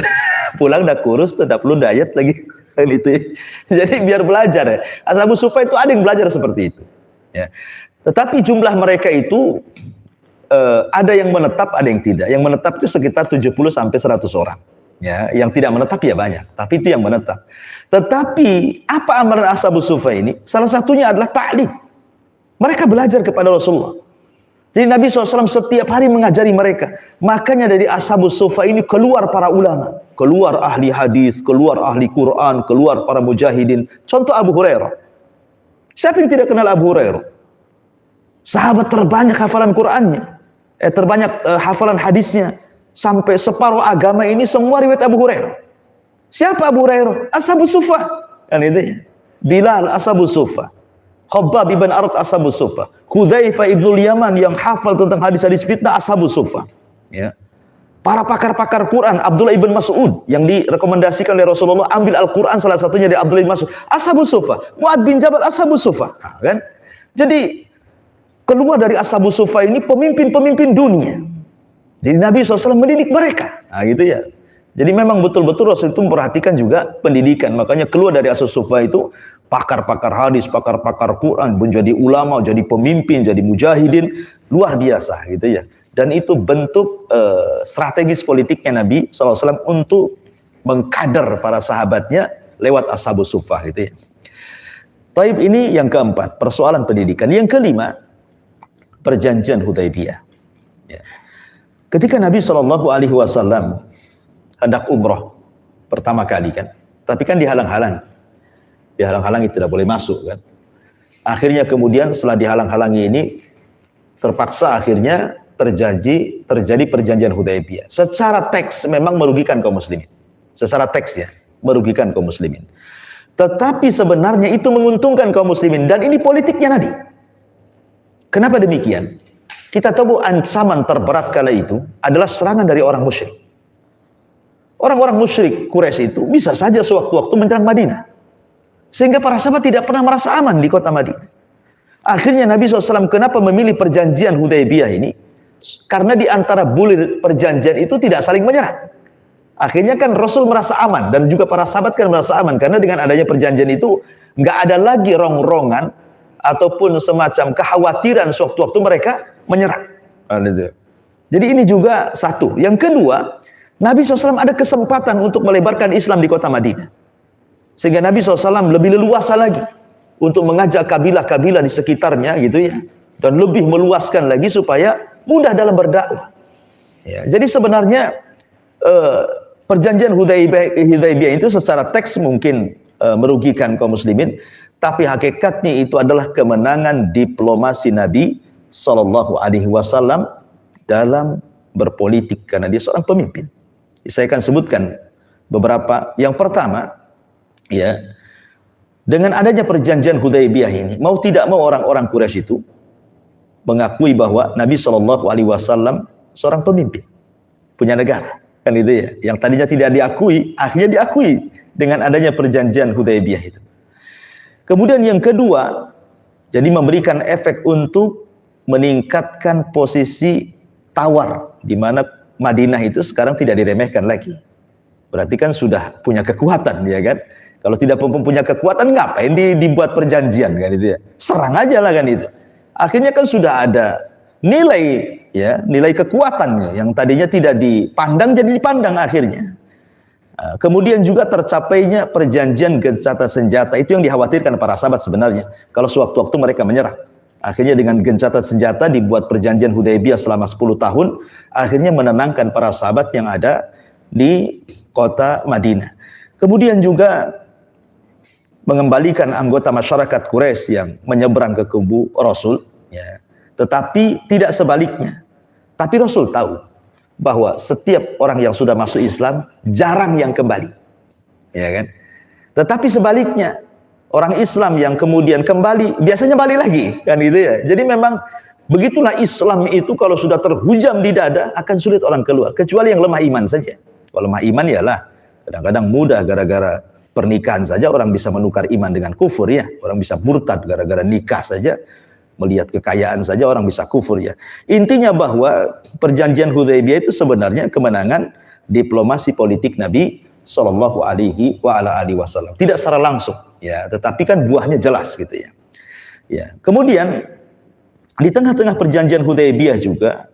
Pulang udah kurus, udah perlu diet lagi gitu ya. Jadi biar belajar ya. Ashabus Sufa itu ada yang belajar seperti itu. Ya. Tetapi jumlah mereka itu ada yang menetap, ada yang tidak. Yang menetap itu sekitar 70 sampai 100 orang. Ya, yang tidak menetap ya banyak, tapi itu yang menetap. Tetapi apa amalan Ashabus Sufa ini? Salah satunya adalah ta'lim. Mereka belajar kepada Rasulullah. Jadi Nabi SAW setiap hari mengajari mereka. Makanya dari Ashabus Sufa ini keluar para ulama, keluar ahli hadis, keluar ahli Quran, keluar para mujahidin. Contoh Abu Hurairah. Siapa yang tidak kenal Abu Hurairah? Sahabat terbanyak hafalan Qurannya, terbanyak hafalan hadisnya. Sampai separuh agama ini semua riwayat Abu Hurairah. Siapa Abu Hurairah? Ashabus Sufa. Kan itu ya. Bilal Ashabus Sufa. Khabbab ibn Arat Ashabus Sufa. Hudzaifah ibnul Yaman yang hafal tentang hadis-hadis fitnah Ashabus Sufa. Ya. Para pakar-pakar Quran, Abdullah ibn Mas'ud yang direkomendasikan oleh Rasulullah, ambil Al-Quran salah satunya dari Abdullah ibn Mas'ud. Ashabus Sufa. Mu'ad bin Jabal Ashabus Sufa. Nah, kan? Jadi keluar dari Ashabus Sufa ini pemimpin-pemimpin dunia. Jadi Nabi SAW mendidik mereka. Nah, gitu ya. Jadi memang betul-betul Rasul itu memperhatikan juga pendidikan. Makanya keluar dari Ashabus Sufa itu pakar-pakar hadis, pakar-pakar Quran, menjadi ulama, jadi pemimpin, jadi mujahidin, luar biasa gitu ya. Dan itu bentuk strategis politiknya Nabi SAW untuk mengkader para sahabatnya lewat Ashabus Sufa gitu ya. Taib, ini yang keempat, persoalan pendidikan. Yang kelima, perjanjian Hudaybiyah. Ya. Ketika Nabi SAW hendak umroh pertama kali kan, tapi kan dihalang-halang, itu tidak boleh masuk kan. Akhirnya kemudian setelah dihalang-halangi ini, terpaksa akhirnya terjadi perjanjian Hudaybiyah. Secara teks memang merugikan kaum muslimin, secara teks ya merugikan kaum muslimin. Tetapi sebenarnya itu menguntungkan kaum muslimin, dan ini politiknya Nabi. Kenapa demikian? Kita tahu ancaman terberat kala itu adalah serangan dari orang musyrik. Orang-orang musyrik Quraisy itu bisa saja sewaktu-waktu menyerang Madinah. Sehingga para sahabat tidak pernah merasa aman di kota Madinah. Akhirnya Nabi SAW kenapa memilih perjanjian Hudaybiyah ini? Karena di antara bulir perjanjian itu tidak saling menyerang. Akhirnya kan Rasul merasa aman, dan juga para sahabat kan merasa aman. Karena dengan adanya perjanjian itu, nggak ada lagi rong-rongan ataupun semacam kekhawatiran sewaktu-waktu mereka menyerang. Jadi ini juga satu. Yang kedua, Nabi SAW ada kesempatan untuk melebarkan Islam di kota Madinah. Sehingga Nabi SAW lebih leluasa lagi untuk mengajak kabilah-kabilah di sekitarnya gitu ya. Dan lebih meluaskan lagi supaya mudah dalam berdakwah. Ya, jadi sebenarnya perjanjian Hudaybiyah itu secara teks mungkin merugikan kaum muslimin. Tapi hakikatnya itu adalah kemenangan diplomasi Nabi SAW dalam berpolitik, karena dia seorang pemimpin. Saya akan sebutkan beberapa. Yang pertama, ya, dengan adanya perjanjian Hudaybiyah ini, mau tidak mau orang-orang Quraisy itu mengakui bahwa Nabi SAW seorang pemimpin, punya negara, kan itu ya. Yang tadinya tidak diakui, akhirnya diakui dengan adanya perjanjian Hudaybiyah itu. Kemudian yang kedua, jadi memberikan efek untuk meningkatkan posisi tawar, di mana Madinah itu sekarang tidak diremehkan lagi. Berarti kan sudah punya kekuatan, ya kan? Kalau tidak punya kekuatan, ngapain dibuat perjanjian kan itu ya? Serang aja lah kan itu. Akhirnya kan sudah ada nilai, ya, nilai kekuatannya yang tadinya tidak dipandang jadi dipandang akhirnya. Kemudian juga tercapainya perjanjian gencatan senjata, itu yang dikhawatirkan para sahabat sebenarnya. Kalau sewaktu-waktu mereka menyerah. Akhirnya dengan gencatan senjata dibuat perjanjian Hudaybiyah selama 10 tahun, akhirnya menenangkan para sahabat yang ada di kota Madinah. Kemudian juga mengembalikan anggota masyarakat Quraisy yang menyeberang ke kubu Rasul, ya. Tetapi tidak sebaliknya. Tapi Rasul tahu bahwa setiap orang yang sudah masuk Islam jarang yang kembali, ya kan? Tetapi sebaliknya, orang Islam yang kemudian kembali biasanya balik lagi, kan gitu ya. Jadi memang begitulah Islam itu, kalau sudah terhujam di dada akan sulit orang keluar, kecuali yang lemah iman saja. Kalau lemah iman ialah kadang-kadang mudah, gara-gara pernikahan saja orang bisa menukar iman dengan kufur, ya. Orang bisa murtad gara-gara nikah saja. Melihat kekayaan saja orang bisa kufur, ya. Intinya bahwa perjanjian Hudaybiyah itu sebenarnya kemenangan diplomasi politik Nabi Shallallahu Alaihi Wasallam. Tidak secara langsung, ya, tetapi kan buahnya jelas gitu, ya. Ya. Kemudian di tengah-tengah perjanjian Hudaybiyah juga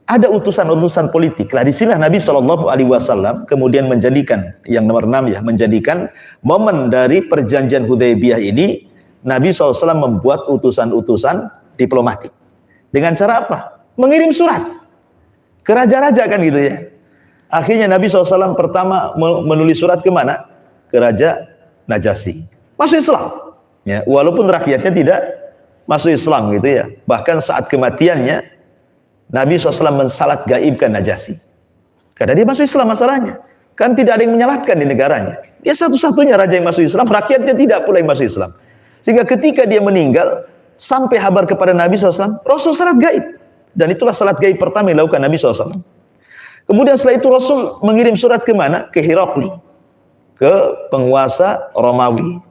ada utusan-utusan politik. Lah disinilah Nabi Shallallahu Alaihi Wasallam kemudian menjadikan yang nomor 6, ya, menjadikan momen dari perjanjian Hudaybiyah ini. Nabi SAW membuat utusan-utusan diplomatik. Dengan cara apa? Mengirim surat ke raja-raja, kan gitu, ya. Akhirnya Nabi SAW pertama menulis surat kemana? Ke Raja Najasyi. Masuk Islam, ya, walaupun rakyatnya tidak masuk Islam gitu, ya. Bahkan saat kematiannya Nabi SAW mensalat gaibkan Najasyi. Karena dia masuk Islam masalahnya. Kan tidak ada yang menyalatkan di negaranya. Dia satu-satunya raja yang masuk Islam, rakyatnya tidak pula yang masuk Islam. Sehingga ketika dia meninggal, sampai kabar kepada Nabi SAW, Rasul salat gaib. Dan itulah salat gaib pertama yang dilakukan Nabi SAW. Kemudian setelah itu Rasul mengirim surat kemana? Ke Herakli, ke penguasa Romawi.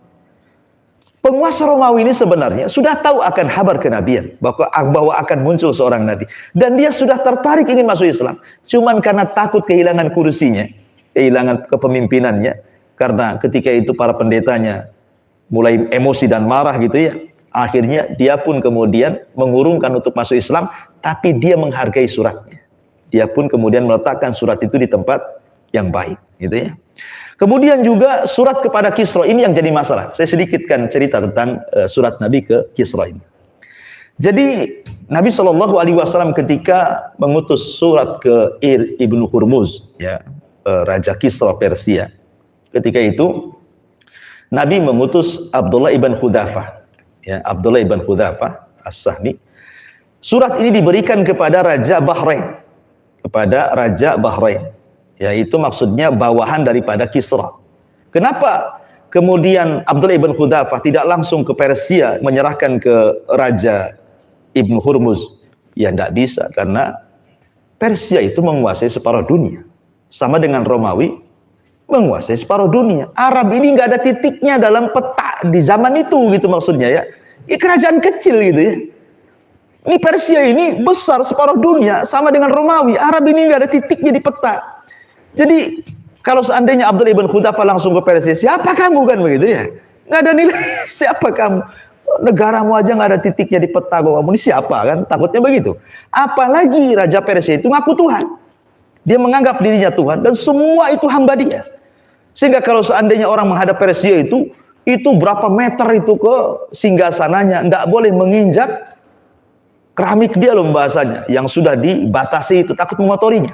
Penguasa Romawi ini sebenarnya sudah tahu akan kabar kenabian, bahwa akan muncul seorang nabi. Dan dia sudah tertarik ingin masuk Islam. Cuman karena takut kehilangan kursinya, kehilangan kepemimpinannya. Karena ketika itu para pendetanya mulai emosi dan marah gitu, ya. Akhirnya dia pun kemudian mengurungkan untuk masuk Islam, tapi dia menghargai suratnya. Dia pun kemudian meletakkan surat itu di tempat yang baik, gitu, ya. Kemudian juga surat kepada Kisra, ini yang jadi masalah. Saya sedikitkan cerita tentang surat Nabi ke Kisra ini. Jadi Nabi Shallallahu Alaihi Wasallam ketika mengutus surat ke Ibnu Hurmuz, ya, Raja Kisra Persia, ketika itu Nabi mengutus Abdullah ibn Hudzafah, ya, Abdullah ibn Hudzafah As-Sahmi. Surat ini diberikan kepada Raja Bahrain, yaitu maksudnya bawahan daripada Kisra. Kenapa kemudian Abdullah ibn Hudzafah tidak langsung ke Persia menyerahkan ke Raja Ibnu Hurmuz? Ya tidak bisa, karena Persia itu menguasai separuh dunia, sama dengan Romawi menguasai separuh dunia. Arab ini nggak ada titiknya dalam peta di zaman itu, gitu maksudnya, ya. Ini kerajaan kecil gitu, ya. Ini Persia ini besar separuh dunia, sama dengan Romawi. Arab ini nggak ada titiknya di peta. Jadi kalau seandainya Abdullah ibn Hudzafah langsung ke Persia, siapa kamu, kan begitu, ya? Nggak ada nilai. Siapa kamu? Negaramu aja nggak ada titiknya di peta, kamu ini siapa, kan? Takutnya begitu. Apalagi Raja Persia itu ngaku Tuhan. Dia menganggap dirinya Tuhan dan semua itu hamba dia. Sehingga kalau seandainya orang menghadap Persia itu berapa meter itu ke singgasananya, nggak boleh menginjak keramik dia loh bahasanya, yang sudah dibatasi itu, takut mengotorinya.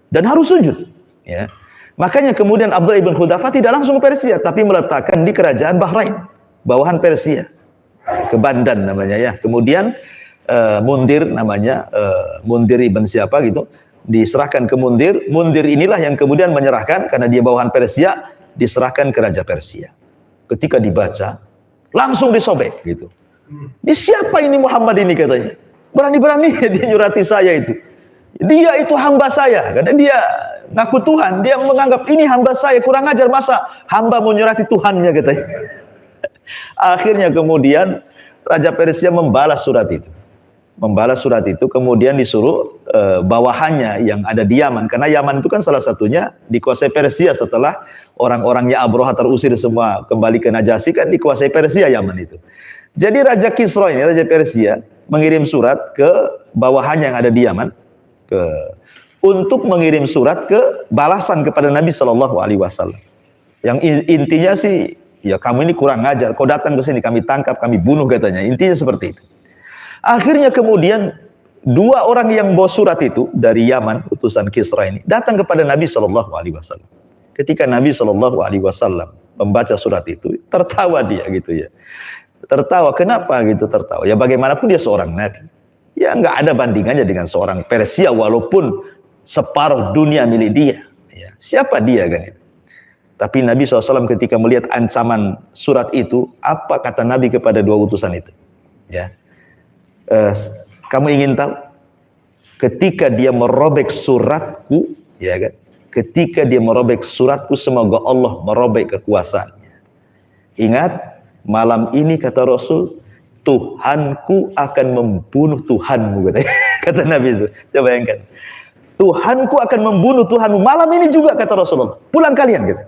Dan harus sujud, ya. Makanya kemudian Abdullah ibn Hudzafah tidak langsung ke Persia, tapi meletakkan di kerajaan Bahrain, bawahan Persia, ke Bandan namanya, ya. Kemudian Mundir namanya, Mundir ibn siapa gitu, diserahkan ke Mundir. Mundir inilah yang kemudian menyerahkan, karena dia bawahan Persia, diserahkan ke Raja Persia. Ketika dibaca, langsung disobek gitu. Ini siapa ini Muhammad ini, katanya. Berani-berani dia nyurati saya itu. Dia itu hamba saya, karena dia ngaku Tuhan. Dia menganggap ini hamba saya, kurang ajar, masa hamba mau nyurati Tuhannya, katanya. Akhirnya kemudian Raja Persia membalas surat itu. Kemudian disuruh bawahannya yang ada di Yaman, karena Yaman itu kan salah satunya dikuasai Persia setelah orang-orangnya Abroha terusir semua kembali ke Najasyi, kan dikuasai Persia Yaman itu. Jadi Raja Kisra ini, Raja Persia, mengirim surat ke bawahannya yang ada di Yaman, ke untuk mengirim surat ke balasan kepada Nabi Shallallahu Alaihi Wasallam. Yang intinya sih, ya kamu ini kurang ngajar, kau datang ke sini kami tangkap, kami bunuh katanya. Intinya seperti itu. Akhirnya kemudian dua orang yang bawa surat itu dari Yaman, utusan Kisra ini, datang kepada Nabi Shallallahu Alaihi Wasallam. Ketika Nabi Shallallahu Alaihi Wasallam membaca surat itu, tertawa dia gitu ya. Tertawa, kenapa gitu tertawa? Ya bagaimanapun dia seorang Nabi. Ya nggak ada bandingannya dengan seorang Persia walaupun separuh dunia milik dia. Ya, siapa dia kan itu? Tapi Nabi SAW ketika melihat ancaman surat itu, apa kata Nabi kepada dua utusan itu? Ya, kamu ingin tahu? Ketika dia merobek suratku, ya kan? Ketika dia merobek suratku, semoga Allah merobek kekuasaannya. Ingat, malam ini kata Rasul, Tuhanku akan membunuh Tuhanmu, kata Nabi itu. Coba bayangkan. Tuhanku akan membunuh Tuhanmu malam ini juga, kata Rasulullah. Pulang kalian, gitu.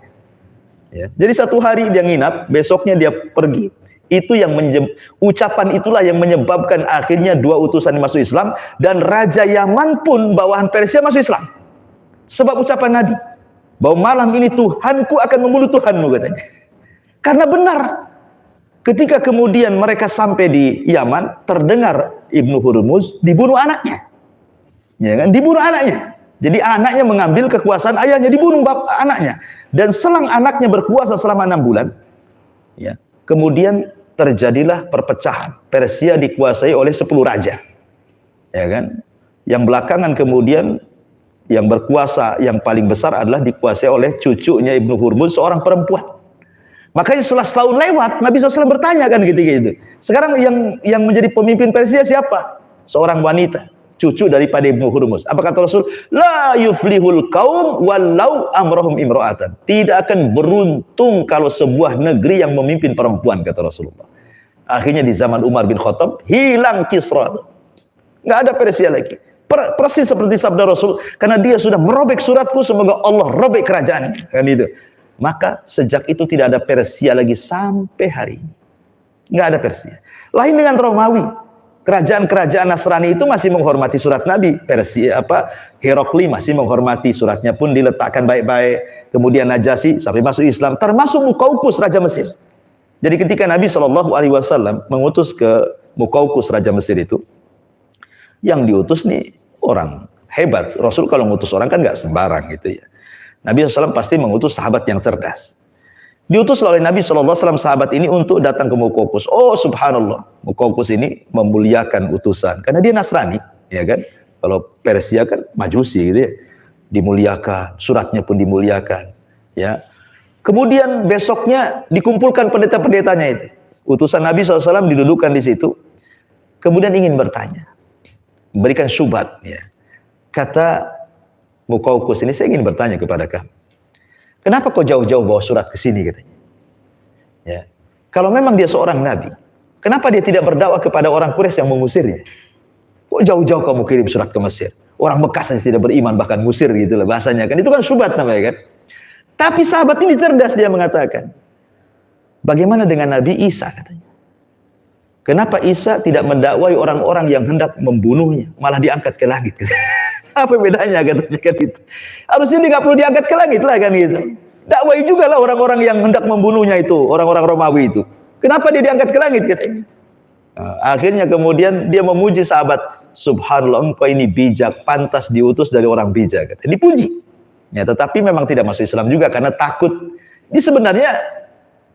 Ya. Jadi satu hari dia nginap, besoknya dia pergi. Itu yang ucapan itulah yang menyebabkan akhirnya dua utusan masuk Islam, dan Raja Yaman pun bawahan Persia masuk Islam. Sebab ucapan Nabi bahwa malam ini Tuhanku akan membunuh Tuhanmu, katanya. Karena benar. Ketika kemudian mereka sampai di Yaman, terdengar Ibnu Hurmuz dibunuh anaknya. Ya kan? Dibunuh anaknya. Jadi anaknya mengambil kekuasaan ayahnya, dibunuh anaknya. Dan selang anaknya berkuasa selama 6 bulan, ya, kemudian terjadilah perpecahan. Persia dikuasai oleh 10 raja. Ya kan? Yang belakangan kemudian yang berkuasa yang paling besar adalah dikuasai oleh cucunya Ibnu Hurmuz, seorang perempuan. Makanya setelah setahun lewat, Nabi SAW bertanya kan gitu. Sekarang yang menjadi pemimpin Persia siapa? Seorang wanita, cucu daripada Ibnu Hurmuz. Apa kata Rasul? La yuflihul qaum walau amrohum imro'atan. Tidak akan beruntung kalau sebuah negeri yang memimpin perempuan, kata Rasulullah. Akhirnya di zaman Umar bin Khattab, hilang Kisra. Nggak ada Persia lagi. Persis seperti sabda Rasul, karena dia sudah merobek suratku, semoga Allah robek kerajaannya. Kan itu. Maka sejak itu tidak ada Persia lagi sampai hari ini. Nggak ada Persia. Lain dengan Romawi. Kerajaan-kerajaan Nasrani itu masih menghormati surat Nabi. Persia Herakli masih menghormati, suratnya pun diletakkan baik-baik. Kemudian Najasyi sampai masuk Islam, termasuk Muqawqis Raja Mesir. Jadi ketika Nabi SAW mengutus ke Muqawqis Raja Mesir itu, yang diutus nih orang hebat. Rasul kalau mengutus orang kan nggak sembarang gitu ya. Nabi SAW pasti mengutus sahabat yang cerdas. Diutus oleh Nabi SAW sahabat ini untuk datang ke Muqawqis. Oh subhanallah, Muqawqis ini memuliakan utusan. Karena dia Nasrani, ya kan? Kalau Persia kan Majusi gitu ya. Dimuliakan, suratnya pun dimuliakan. Ya. Kemudian besoknya dikumpulkan pendeta-pendetanya itu. Utusan Nabi SAW didudukkan di situ. Kemudian ingin bertanya. Memberikan syubhat. Ya. Kata Muqawqis ini, saya ingin bertanya kepada kamu. Kenapa kau jauh-jauh bawa surat ke sini, katanya? Ya. Kalau memang dia seorang nabi, kenapa dia tidak berdakwah kepada orang Quraisy yang mengusirnya? Kok jauh-jauh kamu kirim surat ke Mesir? Orang Mekah saja tidak beriman, bahkan musir gitu lah bahasanya kan. Itu kan syubhat namanya kan. Tapi sahabat ini cerdas, dia mengatakan, bagaimana dengan Nabi Isa, katanya? Kenapa Isa tidak mendakwai orang-orang yang hendak membunuhnya, malah diangkat ke langit? Apa bedanya, katanya kan itu? Harusnya dia nggak perlu diangkat ke langit lah kan gitu. Dakwai juga lah orang-orang yang hendak membunuhnya itu, orang-orang Romawi itu. Kenapa dia diangkat ke langit, katanya? Nah, akhirnya kemudian dia memuji sahabat. Subhanallah, engkau ini bijak, pantas diutus dari orang bijak, katanya. Dipuji. Ya, tetapi memang tidak masuk Islam juga karena takut. Dia sebenarnya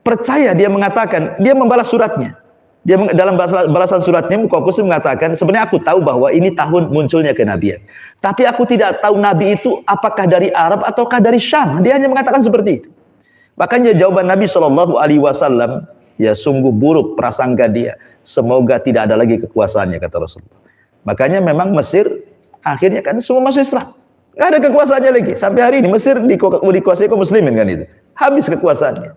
percaya, dia mengatakan, dia membalas suratnya. Dia dalam balasan suratnya Muqawqis mengatakan, sebenarnya aku tahu bahwa ini tahun munculnya kenabian, tapi aku tidak tahu nabi itu apakah dari Arab ataukah dari Syam. Dia hanya mengatakan seperti itu. Makanya jawaban Nabi SAW, ya sungguh buruk prasangka dia. Semoga tidak ada lagi kekuasaannya, kata Rasulullah. Makanya memang Mesir akhirnya kan semua masuk Islam. Nggak ada kekuasaannya lagi. Sampai hari ini Mesir dikuasai kaum muslimin kan itu. Habis kekuasaannya.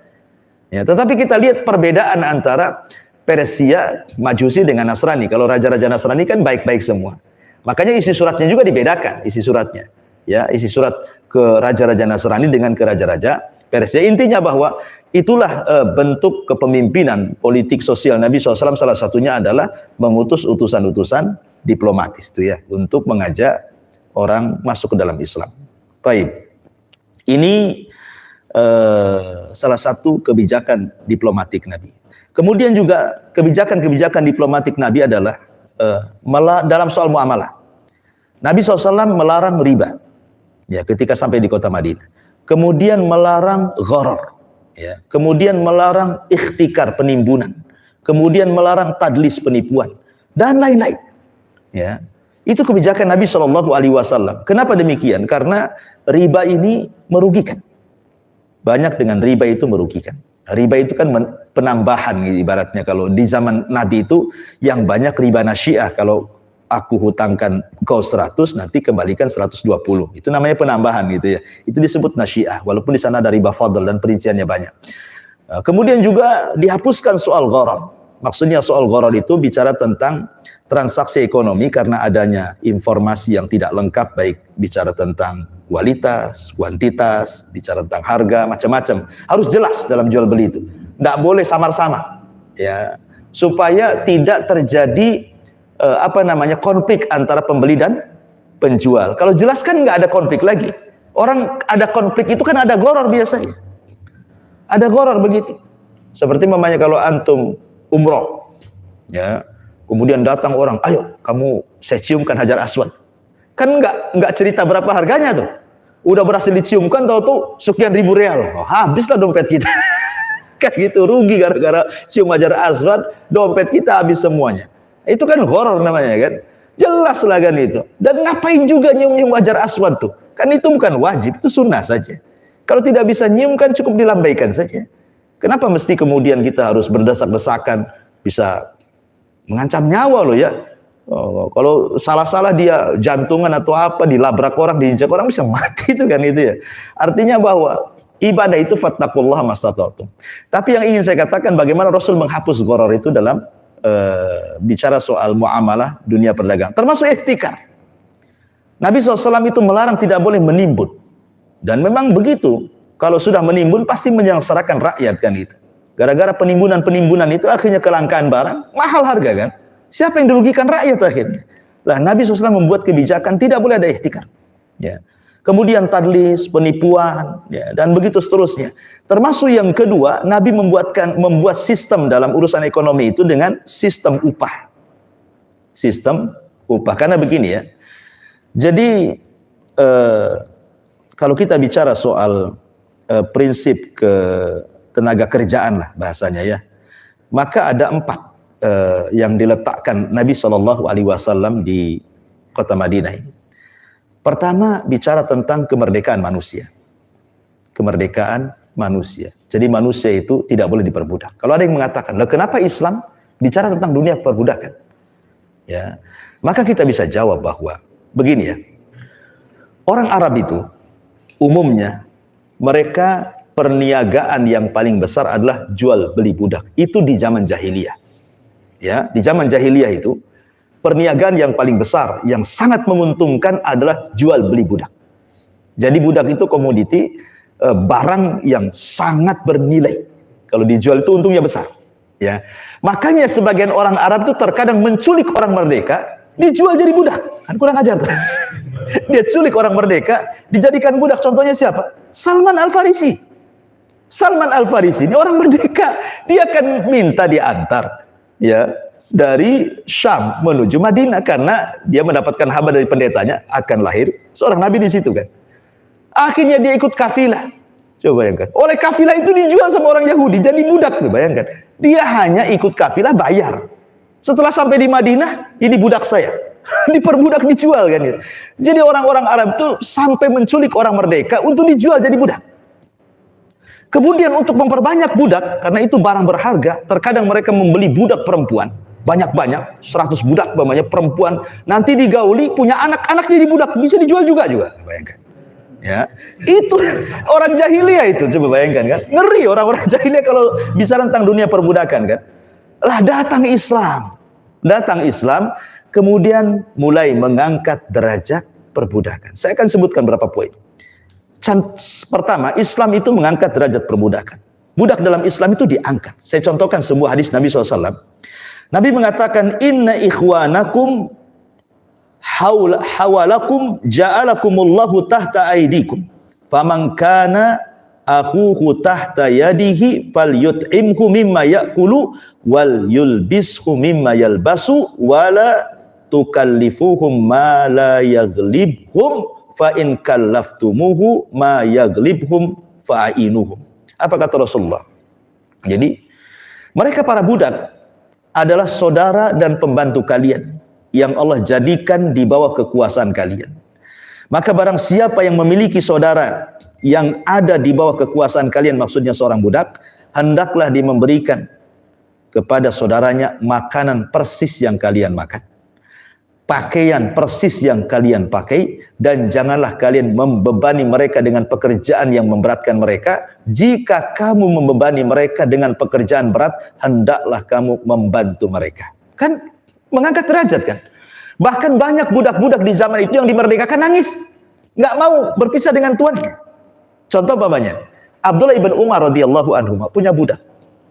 Ya, tetapi kita lihat perbedaan antara Persia, Majusi dengan Nasrani. Kalau raja-raja Nasrani kan baik-baik semua. Makanya isi suratnya juga dibedakan, isi suratnya. Ya, isi surat ke raja-raja Nasrani dengan ke raja-raja Persia. Intinya bahwa itulah bentuk kepemimpinan politik sosial Nabi SAW. Salah satunya adalah mengutus utusan-utusan diplomatis itu ya, untuk mengajak orang masuk ke dalam Islam. Baik. Ini salah satu kebijakan diplomatik Nabi. Kemudian juga kebijakan-kebijakan diplomatik Nabi adalah dalam soal muamalah. Nabi SAW melarang riba, ya, ketika sampai di kota Madinah. Kemudian melarang gharar, ya. Kemudian melarang ikhtikar, penimbunan. Kemudian melarang tadlis, penipuan, dan lain-lain. Ya, itu kebijakan Nabi SAW. Kenapa demikian? Karena riba ini merugikan. Banyak dengan riba itu merugikan. Riba itu kan penambahan, ibaratnya kalau di zaman Nabi itu yang banyak riba nasyiah. Kalau aku hutangkan kau 100, nanti kembalikan 120. Itu namanya penambahan gitu ya. Itu disebut nasyiah, walaupun di sana ada riba fadl dan perinciannya banyak. Kemudian juga dihapuskan soal gharar. Maksudnya soal gharar itu bicara tentang transaksi ekonomi karena adanya informasi yang tidak lengkap, baik bicara tentang kualitas, kuantitas, bicara tentang harga, macam-macam. Harus jelas dalam jual beli itu. Tidak boleh samar-samar, ya, supaya tidak terjadi konflik antara pembeli dan penjual. Kalau jelas kan nggak ada konflik lagi. Orang ada konflik itu kan ada gharar biasanya. Ada gharar begitu. Seperti mamanya kalau antum umroh, ya, kemudian datang orang, ayo kamu saya ciumkan Hajar Aswad. Kan nggak cerita berapa harganya tuh. Udah berhasil diciumkan, tahu-tahu sekian ribu real. Oh, habislah dompet kita. Kayak gitu, rugi gara-gara cium Hajar Aswad, dompet kita habis semuanya. Itu kan horor namanya kan. Jelas lah kan itu. Dan ngapain juga nyium-nyium Hajar Aswad tuh? Kan itu bukan wajib, itu sunnah saja. Kalau tidak bisa nyium kan cukup dilambaikan saja. Kenapa mesti kemudian kita harus berdesak-desakan, bisa mengancam nyawa loh ya. Oh, kalau salah-salah dia jantungan atau apa, dilabrak orang, diinjak orang, bisa mati itu kan itu ya. Artinya bahwa ibadah itu fattaqullaha mastata'tum. Tapi yang ingin saya katakan, bagaimana Rasul menghapus gharar itu dalam bicara soal muamalah dunia perdagangan, termasuk ihtikar. Nabi SAW itu melarang tidak boleh menimbun. Dan memang begitu, kalau sudah menimbun pasti menyengsarakan rakyat kan itu. Gara-gara penimbunan itu akhirnya kelangkaan barang, mahal harga kan. Siapa yang dirugikan? Rakyat akhirnya. Lah Nabi SAW membuat kebijakan tidak boleh ada ihtikar. Ya. Kemudian tadlis, penipuan, ya, dan begitu seterusnya. Termasuk yang kedua, Nabi membuat sistem dalam urusan ekonomi itu dengan sistem upah. Sistem upah. Karena begini ya. Jadi kalau kita bicara soal prinsip tenaga kerjaan lah bahasanya ya, maka ada 4 yang diletakkan Nabi SAW di kota Madinah ini. Pertama, bicara tentang kemerdekaan manusia. Kemerdekaan manusia. Jadi manusia itu tidak boleh diperbudak. Kalau ada yang mengatakan, "Lah kenapa Islam bicara tentang dunia perbudakan?" Ya, maka kita bisa jawab bahwa begini ya. Orang Arab itu umumnya mereka perniagaan yang paling besar adalah jual beli budak. Itu di zaman jahiliyah. Ya, di zaman jahiliyah itu perniagaan yang paling besar, yang sangat menguntungkan adalah jual beli budak. Jadi budak itu komoditi, barang yang sangat bernilai. Kalau dijual itu untungnya besar. Ya, makanya sebagian orang Arab itu terkadang menculik orang merdeka, dijual jadi budak. Kan kurang ajar tuh. Dia culik orang merdeka, dijadikan budak. Contohnya siapa? Salman Al-Farisi. Salman Al-Farisi ini orang merdeka, dia akan minta diantar, ya, dari Syam menuju Madinah karena dia mendapatkan kabar dari pendetanya akan lahir seorang nabi di situ kan. Akhirnya dia ikut kafilah. Coba bayangkan. Oleh kafilah itu dijual sama orang Yahudi jadi budak tuh, bayangkan. Dia hanya ikut kafilah bayar. Setelah sampai di Madinah, ini budak saya. Diperbudak, dijual kan gitu. Jadi orang-orang Arab itu sampai menculik orang merdeka untuk dijual jadi budak. Kemudian untuk memperbanyak budak, karena itu barang berharga, terkadang mereka membeli budak perempuan banyak-banyak, 100 budak umpamanya perempuan, nanti digauli, punya anak jadi budak, bisa dijual juga. Bayangkan. Ya, itu orang jahiliyah itu, coba bayangkan kan. Ngeri orang-orang jahiliyah kalau bicara tentang dunia perbudakan kan. Lah datang Islam, kemudian mulai mengangkat derajat perbudakan. Saya akan sebutkan beberapa poin. Pertama, Islam itu mengangkat derajat perbudakan. Budak dalam Islam itu diangkat. Saya contohkan sebuah hadis Nabi SAW. Nabi mengatakan, "Inna ikhwanakum hawalakum ja'alakumullahu tahta aidikum faman kana akhuhu tahta yadihi falyut'imhu mimma ya'kulu wal yulbishu mimma yalbasu wala tukallifuhum ma la yaghlibhum fa in kallaftumuhu ma yaghlibhum fa'inuhum. Apa kata Rasulullah? Jadi mereka para budak adalah saudara dan pembantu kalian yang Allah jadikan di bawah kekuasaan kalian. Maka barang siapa yang memiliki saudara yang ada di bawah kekuasaan kalian, maksudnya seorang budak, hendaklah dia memberikan kepada saudaranya makanan persis yang kalian makan, pakaian persis yang kalian pakai, dan janganlah kalian membebani mereka dengan pekerjaan yang memberatkan mereka. Jika kamu membebani mereka dengan pekerjaan berat, hendaklah kamu membantu mereka. Kan mengangkat derajat kan? Bahkan banyak budak-budak di zaman itu yang dimerdekakan nangis, nggak mau berpisah dengan tuannya. Contoh umpamanya, Abdullah ibn Umar radhiyallahu anhu punya budak,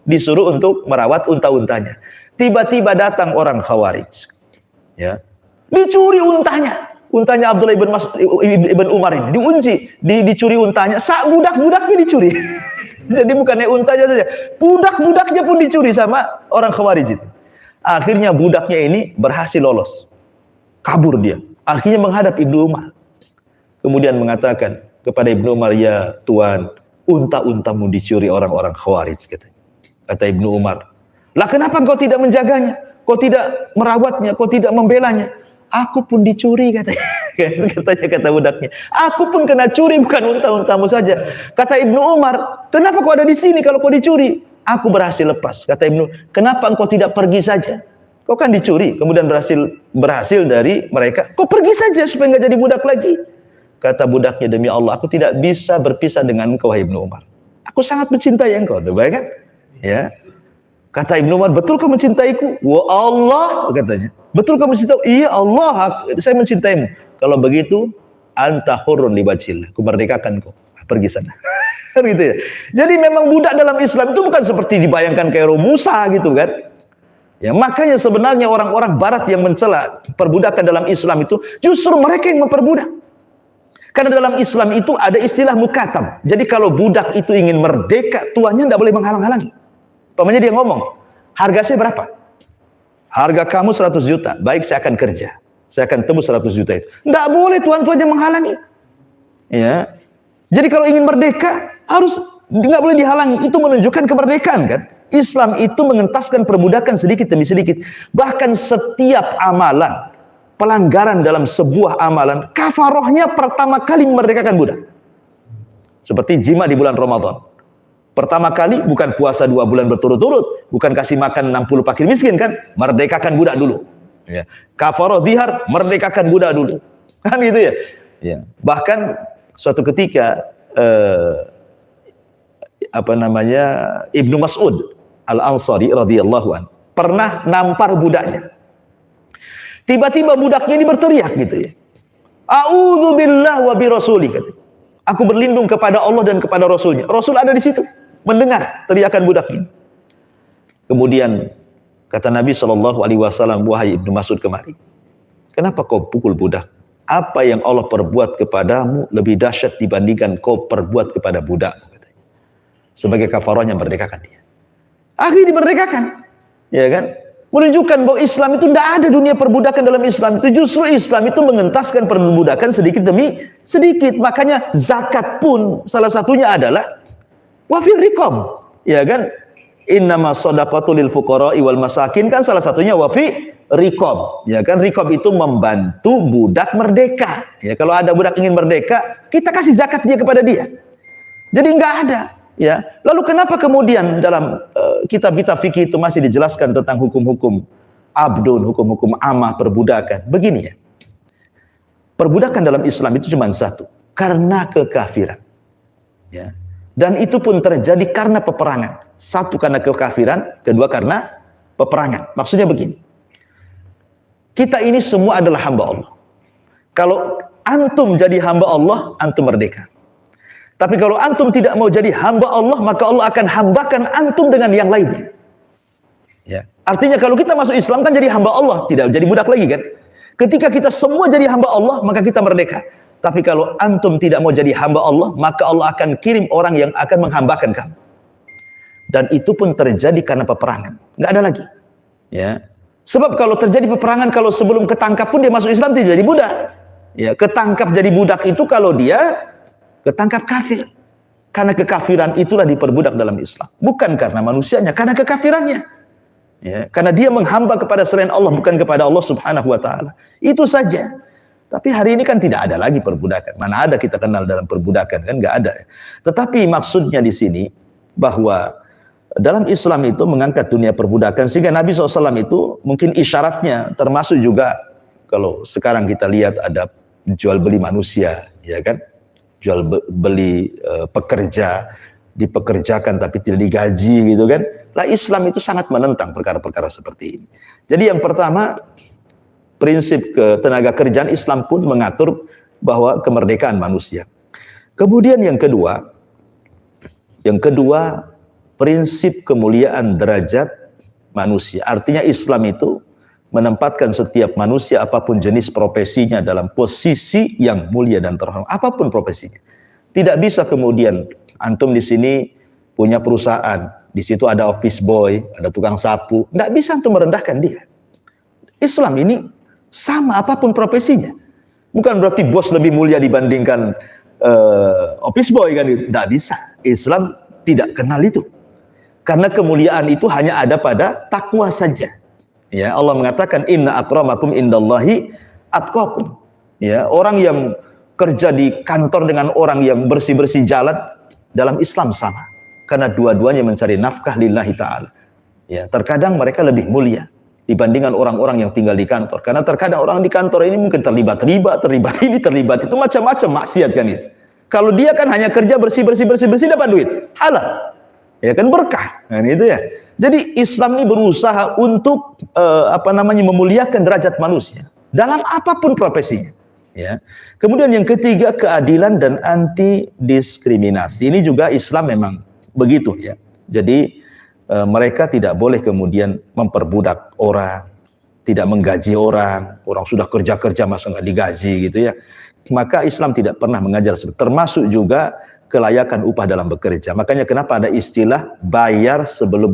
disuruh untuk merawat unta-untanya. Tiba-tiba datang orang Khawarij, ya, dicuri untanya. Untanya Abdullah ibn Umar ini dicuri untanya. Budak-budaknya dicuri. Jadi bukannya untanya saja, budak-budaknya pun dicuri sama orang Khawarij itu. Akhirnya budaknya ini berhasil lolos, kabur dia. Akhirnya menghadap Ibnu Umar, kemudian mengatakan kepada Ibnu Umar, ya Tuan, unta-untamu dicuri orang-orang Khawarij, katanya. Kata Ibnu Umar, lah kenapa kau tidak menjaganya, kau tidak merawatnya, kau tidak membelanya? Aku pun dicuri, katanya. Kata budaknya, aku pun kena curi, bukan unta-untamu saja. Kata Ibnu Umar, kenapa kau ada di sini kalau kau dicuri? Aku berhasil lepas. Kata Ibnu, kenapa engkau tidak pergi saja? Kau kan dicuri, kemudian berhasil dari mereka. Kau pergi saja supaya nggak jadi budak lagi. Kata budaknya, demi Allah, aku tidak bisa berpisah dengan engkau, wahai Ibnu Umar. Aku sangat mencintai engkau, tuh, baik kan? Ya. Kata Ibnu Umar, betul kau mencintaiku? Wa Allah, katanya. Betul kau mencintai? Iya Allah, saya mencintaimu. Kalau begitu, anta hurrun li wajhillah. Ku merdekakan kau. Pergi sana. Gitu ya. Jadi memang budak dalam Islam itu bukan seperti dibayangkan kayak Musa gitu kan. Ya, makanya sebenarnya orang-orang barat yang mencela perbudakan dalam Islam itu justru mereka yang memperbudak. Karena dalam Islam itu ada istilah mukatab. Jadi kalau budak itu ingin merdeka, tuannya tidak boleh menghalang-halangi. Pamannya dia ngomong, harga saya berapa? Harga kamu 100 juta. Baik, saya akan kerja. Saya akan tebus 100 juta itu. Tidak boleh tuan-tuannya menghalangi. Ya. Jadi kalau ingin merdeka, harus nggak boleh dihalangi. Itu menunjukkan kemerdekaan kan? Islam itu mengentaskan perbudakan sedikit demi sedikit. Bahkan setiap amalan, pelanggaran dalam sebuah amalan, kafarohnya pertama kali memerdekakan budak. Seperti jima di bulan Ramadan. Pertama kali bukan puasa 2 bulan berturut-turut, bukan kasih makan 60 fakir miskin kan, merdekakan budak dulu. Ya. Kafaroh zihar, merdekakan budak dulu. Kan gitu ya. Ya. Bahkan suatu ketika Ibnu Mas'ud Al-Ansari radhiyallahu an pernah nampar budaknya. Tiba-tiba budaknya ini berteriak gitu ya. A'udzubillah wa birasuli, katanya. Aku berlindung kepada Allah dan kepada Rasulnya. Rasul ada di situ, mendengar teriakan budak ini. Kemudian kata Nabi SAW, wahai Ibnu Mas'ud, kemari. Kenapa kau pukul budak? Apa yang Allah perbuat kepadamu lebih dahsyat dibandingkan kau perbuat kepada budak. Sebagai kafarahnya merdekakan dia. Akhirnya dimerdekakan. Ya kan? Menunjukkan bahwa Islam itu tidak ada dunia perbudakan dalam Islam. Itu justru Islam itu mengentaskan perbudakan sedikit demi sedikit. Makanya zakat pun salah satunya adalah wafir riqab. Ya kan? Innama shadaqatu lil fuqara'i wal masakin, kan salah satunya wafi riqab. Ya kan? Riqab itu membantu budak merdeka. Ya, kalau ada budak ingin merdeka, kita kasih zakat dia kepada dia. Jadi enggak ada. Ya, lalu kenapa kemudian dalam kitab-kitab fikih itu masih dijelaskan tentang hukum-hukum abdun, hukum-hukum amah, perbudakan? Begini ya, perbudakan dalam Islam itu cuma satu, karena kekafiran. Ya, dan itu pun terjadi karena peperangan. Satu karena kekafiran, kedua karena peperangan. Maksudnya begini, kita ini semua adalah hamba Allah. Kalau antum jadi hamba Allah, antum merdeka. Tapi kalau antum tidak mau jadi hamba Allah, maka Allah akan hambakan antum dengan yang lainnya. Ya. Artinya kalau kita masuk Islam kan jadi hamba Allah, tidak jadi budak lagi kan. Ketika kita semua jadi hamba Allah, maka kita merdeka. Tapi kalau antum tidak mau jadi hamba Allah, maka Allah akan kirim orang yang akan menghambakan kamu. Dan itu pun terjadi karena peperangan. Nggak ada lagi. Ya. Sebab kalau terjadi peperangan, kalau sebelum ketangkap pun dia masuk Islam, tidak jadi budak. Ya, ketangkap jadi budak itu kalau dia ketangkap kafir. Karena kekafiran itulah diperbudak dalam Islam. Bukan karena manusianya, karena kekafirannya. Ya, karena dia menghamba kepada selain Allah, bukan kepada Allah Subhanahu wa Ta'ala. Itu saja. Tapi hari ini kan tidak ada lagi perbudakan. Mana ada kita kenal dalam perbudakan, kan nggak ada. Tetapi maksudnya di sini bahwa dalam Islam itu mengangkat dunia perbudakan, sehingga Nabi SAW itu mungkin isyaratnya termasuk juga kalau sekarang kita lihat ada jual beli manusia, ya kan? Jual beli pekerja, dipekerjakan tapi tidak digaji gitu kan. Lah Islam itu sangat menentang perkara-perkara seperti ini. Jadi yang pertama, prinsip ketenaga kerjaan Islam pun mengatur bahwa kemerdekaan manusia. Kemudian yang kedua prinsip kemuliaan derajat manusia. Artinya Islam itu menempatkan setiap manusia apapun jenis profesinya dalam posisi yang mulia dan terhormat, apapun profesinya. Tidak bisa kemudian antum di sini punya perusahaan, di situ ada office boy, ada tukang sapu, nggak bisa antum merendahkan dia. Islam ini sama apapun profesinya. Bukan berarti bos lebih mulia dibandingkan office boy kan, nggak bisa. Islam tidak kenal itu. Karena kemuliaan itu hanya ada pada takwa saja. Ya, Allah mengatakan inna akramakum indallahi atqakum. Ya, orang yang kerja di kantor dengan orang yang bersih-bersih jalan dalam Islam sama. Karena dua-duanya mencari nafkah lillahi ta'ala. Ya, terkadang mereka lebih mulia dibandingkan orang-orang yang tinggal di kantor. Karena terkadang orang di kantor ini mungkin terlibat riba, terlibat ini, terlibat itu, macam-macam maksiat kan itu. Kalau dia kan hanya kerja bersih-bersih dapat duit, halal. Ya kan berkah. Kan itu ya. Jadi Islam ini berusaha untuk memuliakan derajat manusia dalam apapun profesinya. Ya. Kemudian yang ketiga, keadilan dan anti diskriminasi. Ini juga Islam memang begitu ya. Jadi mereka tidak boleh kemudian memperbudak orang, tidak menggaji orang sudah kerja masa nggak digaji gitu ya. Maka Islam tidak pernah mengajar, termasuk juga kelayakan upah dalam bekerja. Makanya kenapa ada istilah bayar sebelum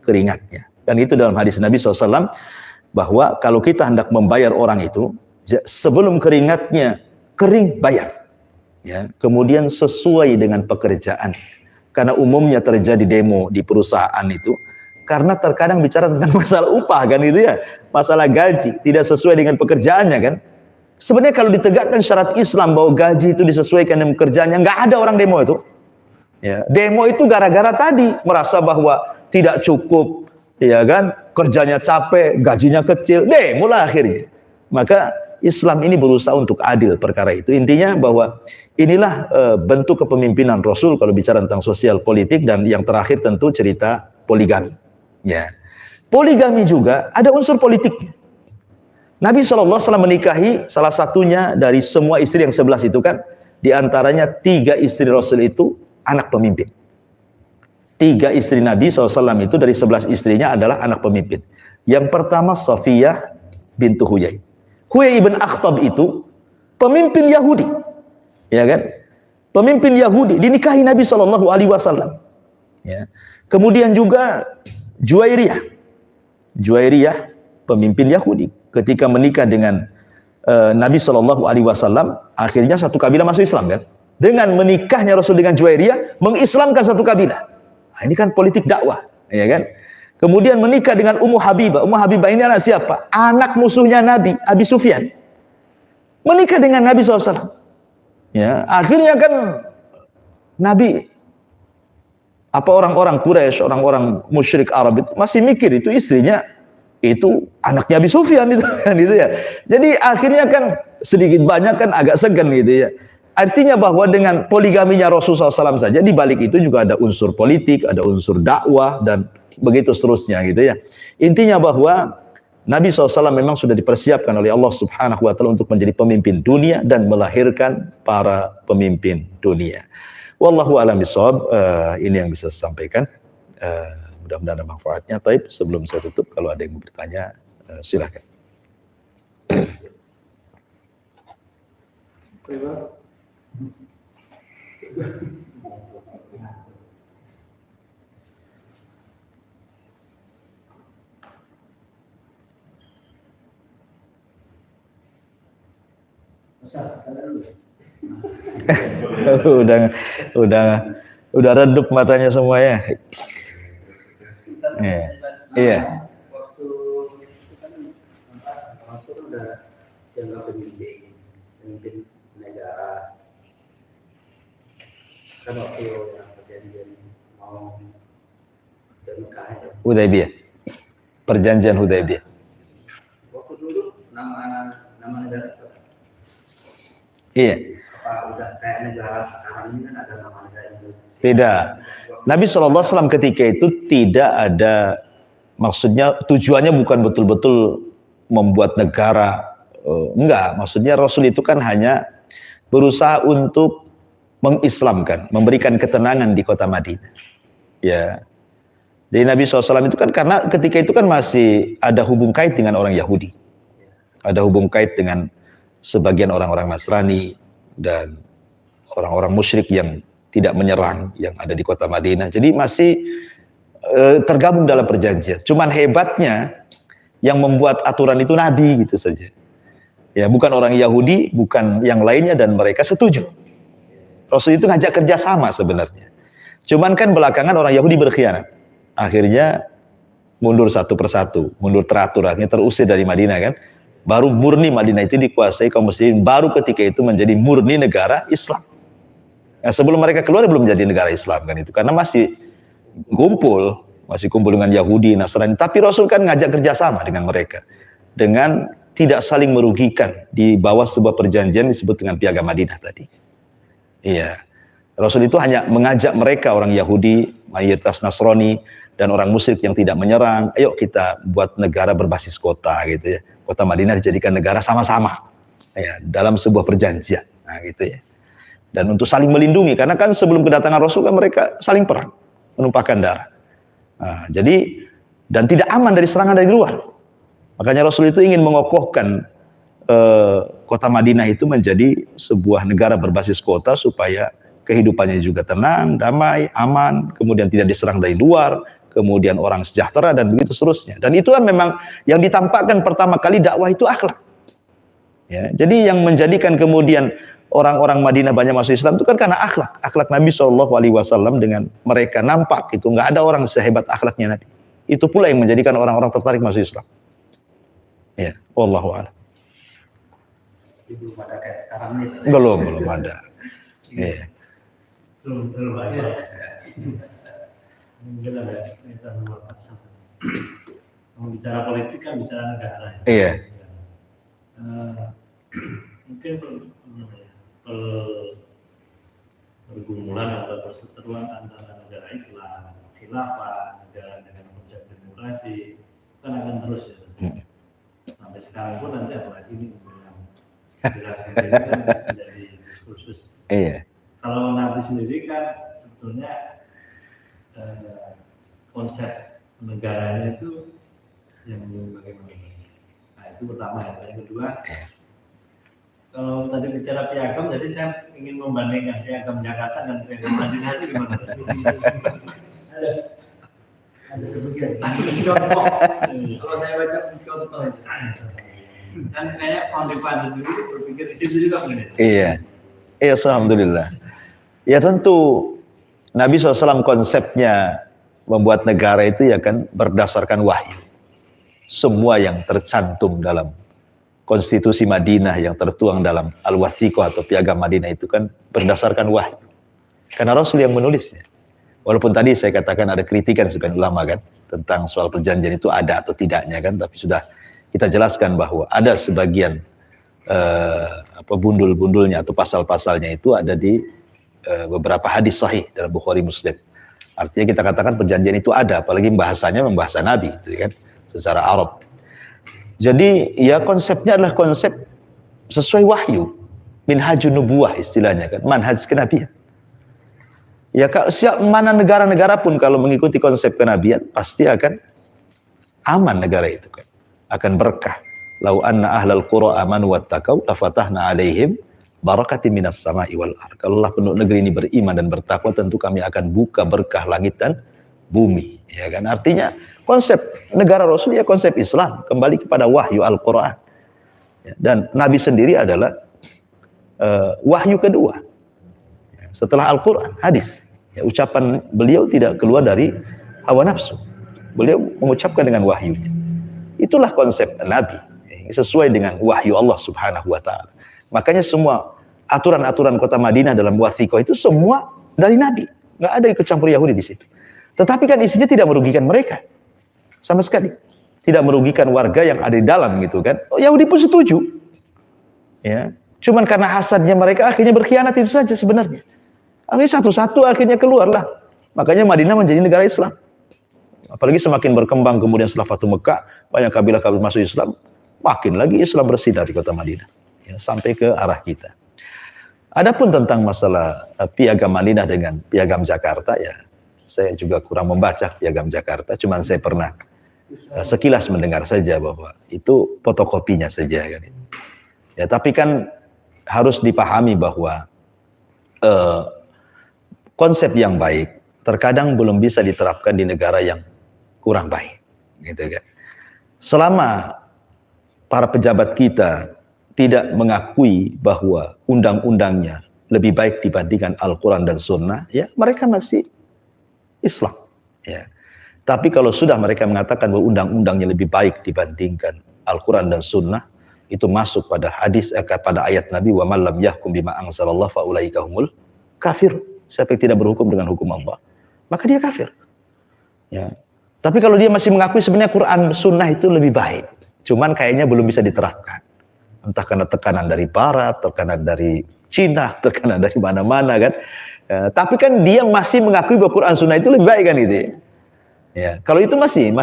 keringatnya. Dan itu dalam hadis Nabi SAW, bahwa kalau kita hendak membayar orang itu, sebelum keringatnya kering, bayar. Ya, kemudian sesuai dengan pekerjaan. Karena umumnya terjadi demo di perusahaan itu, karena terkadang bicara tentang masalah upah kan itu ya, masalah gaji, tidak sesuai dengan pekerjaannya kan. Sebenarnya kalau ditegakkan syarat Islam bahwa gaji itu disesuaikan dengan pekerjaannya, nggak ada orang demo itu. Ya, demo itu gara-gara tadi merasa bahwa tidak cukup, ya kan, kerjanya capek, gajinya kecil, demo lah akhirnya. Maka Islam ini berusaha untuk adil perkara itu. Intinya bahwa inilah bentuk kepemimpinan Rasul kalau bicara tentang sosial politik. Dan yang terakhir tentu cerita poligami. Ya, poligami juga ada unsur politiknya. Nabi SAW menikahi salah satunya dari semua istri yang 11 itu kan, diantaranya 3 istri Rasul itu anak pemimpin. 3 istri Nabi SAW itu dari 11 istrinya adalah anak pemimpin. Yang pertama Safiyah bintu Huyai. Huyai ibn Akhtab itu pemimpin Yahudi, ya kan? Pemimpin Yahudi dinikahi Nabi SAW. Ya. Kemudian juga Juwairiyah pemimpin Yahudi. Ketika menikah dengan Nabi SAW, akhirnya satu kabilah masuk Islam kan? Dengan menikahnya Rasul dengan Juwairiyah, mengislamkan satu kabilah. Nah, ini kan politik dakwah, ya kan? Kemudian menikah dengan Ummu Habibah. Ummu Habibah ini anak siapa? Anak musuhnya Nabi, Abi Sufyan. Menikah dengan Nabi SAW. Ya, akhirnya kan Nabi, orang-orang Quraisy, orang-orang musyrik Arab itu masih mikir itu istrinya itu anaknya Abi Sufyan itu kan gitu ya. Jadi akhirnya kan sedikit banyak kan agak segan gitu ya. Artinya bahwa dengan poligaminya Rasulullah SAW saja, di balik itu juga ada unsur politik, ada unsur dakwah dan begitu seterusnya gitu ya. Intinya bahwa Nabi SAW memang sudah dipersiapkan oleh Allah Subhanahu wa Ta'ala untuk menjadi pemimpin dunia dan melahirkan para pemimpin dunia. Wallahu a'lam bishawab. Ini yang bisa saya sampaikan. Mudah-mudahan ada manfaatnya. Taib, sebelum saya tutup, kalau ada yang mau bertanya, silakan. udah redup matanya semuanya. Iya.
Waktu itu kan Rasul udah dianggap pemimpin negara. Kan waktu yang perjanjian mau ke Mekah itu.
Hudaybiyah. Perjanjian Hudaybiyah.
Waktu dulu nama negara itu.
Iya.
Apa udah kayak negara sekarang ini kan ada nama negara Indonesia?
Tidak. Nabi SAW ketika itu tidak ada, maksudnya tujuannya bukan betul-betul membuat negara, enggak. Maksudnya Rasul itu kan hanya berusaha untuk mengislamkan, memberikan ketenangan di kota Madinah. Ya. Jadi Nabi SAW itu kan karena ketika itu kan masih ada hubung kait dengan orang Yahudi. Ada hubung kait dengan sebagian orang-orang Nasrani dan orang-orang musyrik yang tidak menyerang yang ada di kota Madinah. Jadi masih tergabung dalam perjanjian. Cuman hebatnya yang membuat aturan itu Nabi gitu saja. Ya, bukan orang Yahudi, bukan yang lainnya, dan mereka setuju. Rasul itu ngajak kerjasama sebenarnya. Cuman kan belakangan orang Yahudi berkhianat. Akhirnya mundur satu persatu, mundur teratur, akhirnya terusir dari Madinah kan. Baru murni Madinah itu dikuasai kaum muslimin. Baru ketika itu menjadi murni negara Islam. Nah, sebelum mereka keluar belum menjadi negara Islam kan itu, karena masih kumpul dengan Yahudi, Nasrani. Tapi Rasul kan ngajak kerjasama dengan mereka, dengan tidak saling merugikan di bawah sebuah perjanjian disebut dengan Piagam Madinah tadi. Iya, Rasul itu hanya mengajak mereka orang Yahudi, mayoritas Nasrani dan orang musyrik yang tidak menyerang. Ayo kita buat negara berbasis kota gitu ya. Kota Madinah dijadikan negara sama-sama, ya, dalam sebuah perjanjian. Nah gitu ya. Dan untuk saling melindungi, karena kan sebelum kedatangan Rasul kan mereka saling perang, menumpahkan darah. Nah, jadi dan tidak aman dari serangan dari luar. Makanya Rasul itu ingin mengokohkan kota Madinah itu menjadi sebuah negara berbasis kota supaya kehidupannya juga tenang, damai, aman, kemudian tidak diserang dari luar, kemudian orang sejahtera dan begitu seterusnya. Dan itulah memang yang ditampakkan pertama kali dakwah itu akhlak. Ya, jadi yang menjadikan kemudian orang-orang Madinah banyak masuk Islam itu kan karena akhlak Nabi SAW dengan mereka nampak itu nggak ada orang sehebat akhlaknya Nabi. Itu pula yang menjadikan orang-orang tertarik masuk Islam. Ya, wallahu a'lam.
Belum ada kayak sekarang nih.
Belum ada. Iya.
Belum ada. Mungkin ada kita nomor 1. Kalau bicara politik kan bicara negara.
Iya.
Mungkin pergumulan atau perseteruan antara negara Islam, khilafah, negara dengan konsep demokrasi kan akan terus ya. Sampai sekarang pun nanti apalagi ini kan menjadi diskursus.
Iya.
Kalau Nabi sendiri kan sebetulnya konsep negaranya itu yang bagaimana? Nah itu pertama ya. Yang kedua, kalau tadi bicara piagam, jadi saya ingin membandingkan piagam Jakarta dan piagam Madinah itu gimana?
Ada sebutkan. Contoh. Kalau saya baca contoh itu.
Dan kayak Pak dulu berpikir di situ juga begini.
Iya. Iya, alhamdulillah. Ya tentu Nabi SAW konsepnya membuat negara itu ya kan berdasarkan wahyu. Semua yang tercantum dalam konstitusi Madinah yang tertuang dalam Al-Wathiqah atau Piagam Madinah itu kan berdasarkan wahyu. Karena Rasul yang menulisnya. Walaupun tadi saya katakan ada kritikan sebagian ulama kan tentang soal perjanjian itu ada atau tidaknya kan, tapi sudah kita jelaskan bahwa ada sebagian bundul-bundulnya atau pasal-pasalnya itu ada di beberapa hadis sahih dalam Bukhari Muslim. Artinya kita katakan perjanjian itu ada, apalagi bahasanya membahasa Nabi, gitu kan, secara Arab. Jadi ya konsepnya adalah konsep sesuai wahyu, minhajun nubuwah istilahnya kan, manhaj kenabian. Ya siap mana negara-negara pun kalau mengikuti konsep kenabian pasti akan aman negara itu kan, akan berkah. Lau anna ahlal qura amanu wattaqau lafatahna alaihim barakatim minas sama'i wal ardh. Kalaulah penduduk negeri ini beriman dan bertakwa, tentu kami akan buka berkah langit dan bumi. Ya kan? Artinya konsep negara Rasul ya konsep Islam, kembali kepada wahyu Al-Qur'an. Ya, dan Nabi sendiri adalah wahyu kedua. Ya, setelah Al-Qur'an, hadis. Ya, ucapan beliau tidak keluar dari hawa nafsu. Beliau mengucapkan dengan wahyunya. Itulah konsep Nabi, sesuai dengan wahyu Allah Subhanahu wa taala. Makanya semua aturan-aturan kota Madinah dalam wathiqah itu semua dari Nabi. Nggak ada ikut campur Yahudi di situ. Tetapi kan isinya tidak merugikan mereka. Sama sekali. Tidak merugikan warga yang ada di dalam gitu kan. Oh, Yahudi pun setuju. Ya. Cuman karena hasadnya mereka akhirnya berkhianat, itu saja sebenarnya. Akhirnya satu-satu akhirnya keluarlah. Makanya Madinah menjadi negara Islam. Apalagi semakin berkembang kemudian setelah Fatu Mekah, banyak kabilah-kabilah masuk Islam, makin lagi Islam bersinar di kota Madinah. Ya, sampai ke arah kita. Adapun tentang masalah piagam Madinah dengan piagam Jakarta, ya saya juga kurang membaca piagam Jakarta, cuman saya pernah sekilas mendengar saja bahwa itu fotokopinya saja kan. Ya, tapi kan harus dipahami bahwa konsep yang baik terkadang belum bisa diterapkan di negara yang kurang baik, gitu kan. Selama para pejabat kita tidak mengakui bahwa undang-undangnya lebih baik dibandingkan Al-Quran dan Sunnah, ya mereka masih Islam. Ya. Tapi kalau sudah mereka mengatakan bahwa undang-undangnya lebih baik dibandingkan Al-Quran dan Sunnah, itu masuk pada hadis, pada ayat Nabi, wa man lam yahkum bima anzalallah fa ulaika humul kafir. Siapa yang tidak berhukum dengan hukum Allah, maka dia kafir. Ya. Tapi kalau dia masih mengakui sebenarnya Quran Sunnah itu lebih baik, cuman kayaknya belum bisa diterapkan. Entah karena tekanan dari Barat, tekanan dari Cina, tekanan dari mana-mana kan. Ya, tapi kan dia masih mengakui bahwa Quran Sunnah itu lebih baik kan itu. Ya, kalau itu masih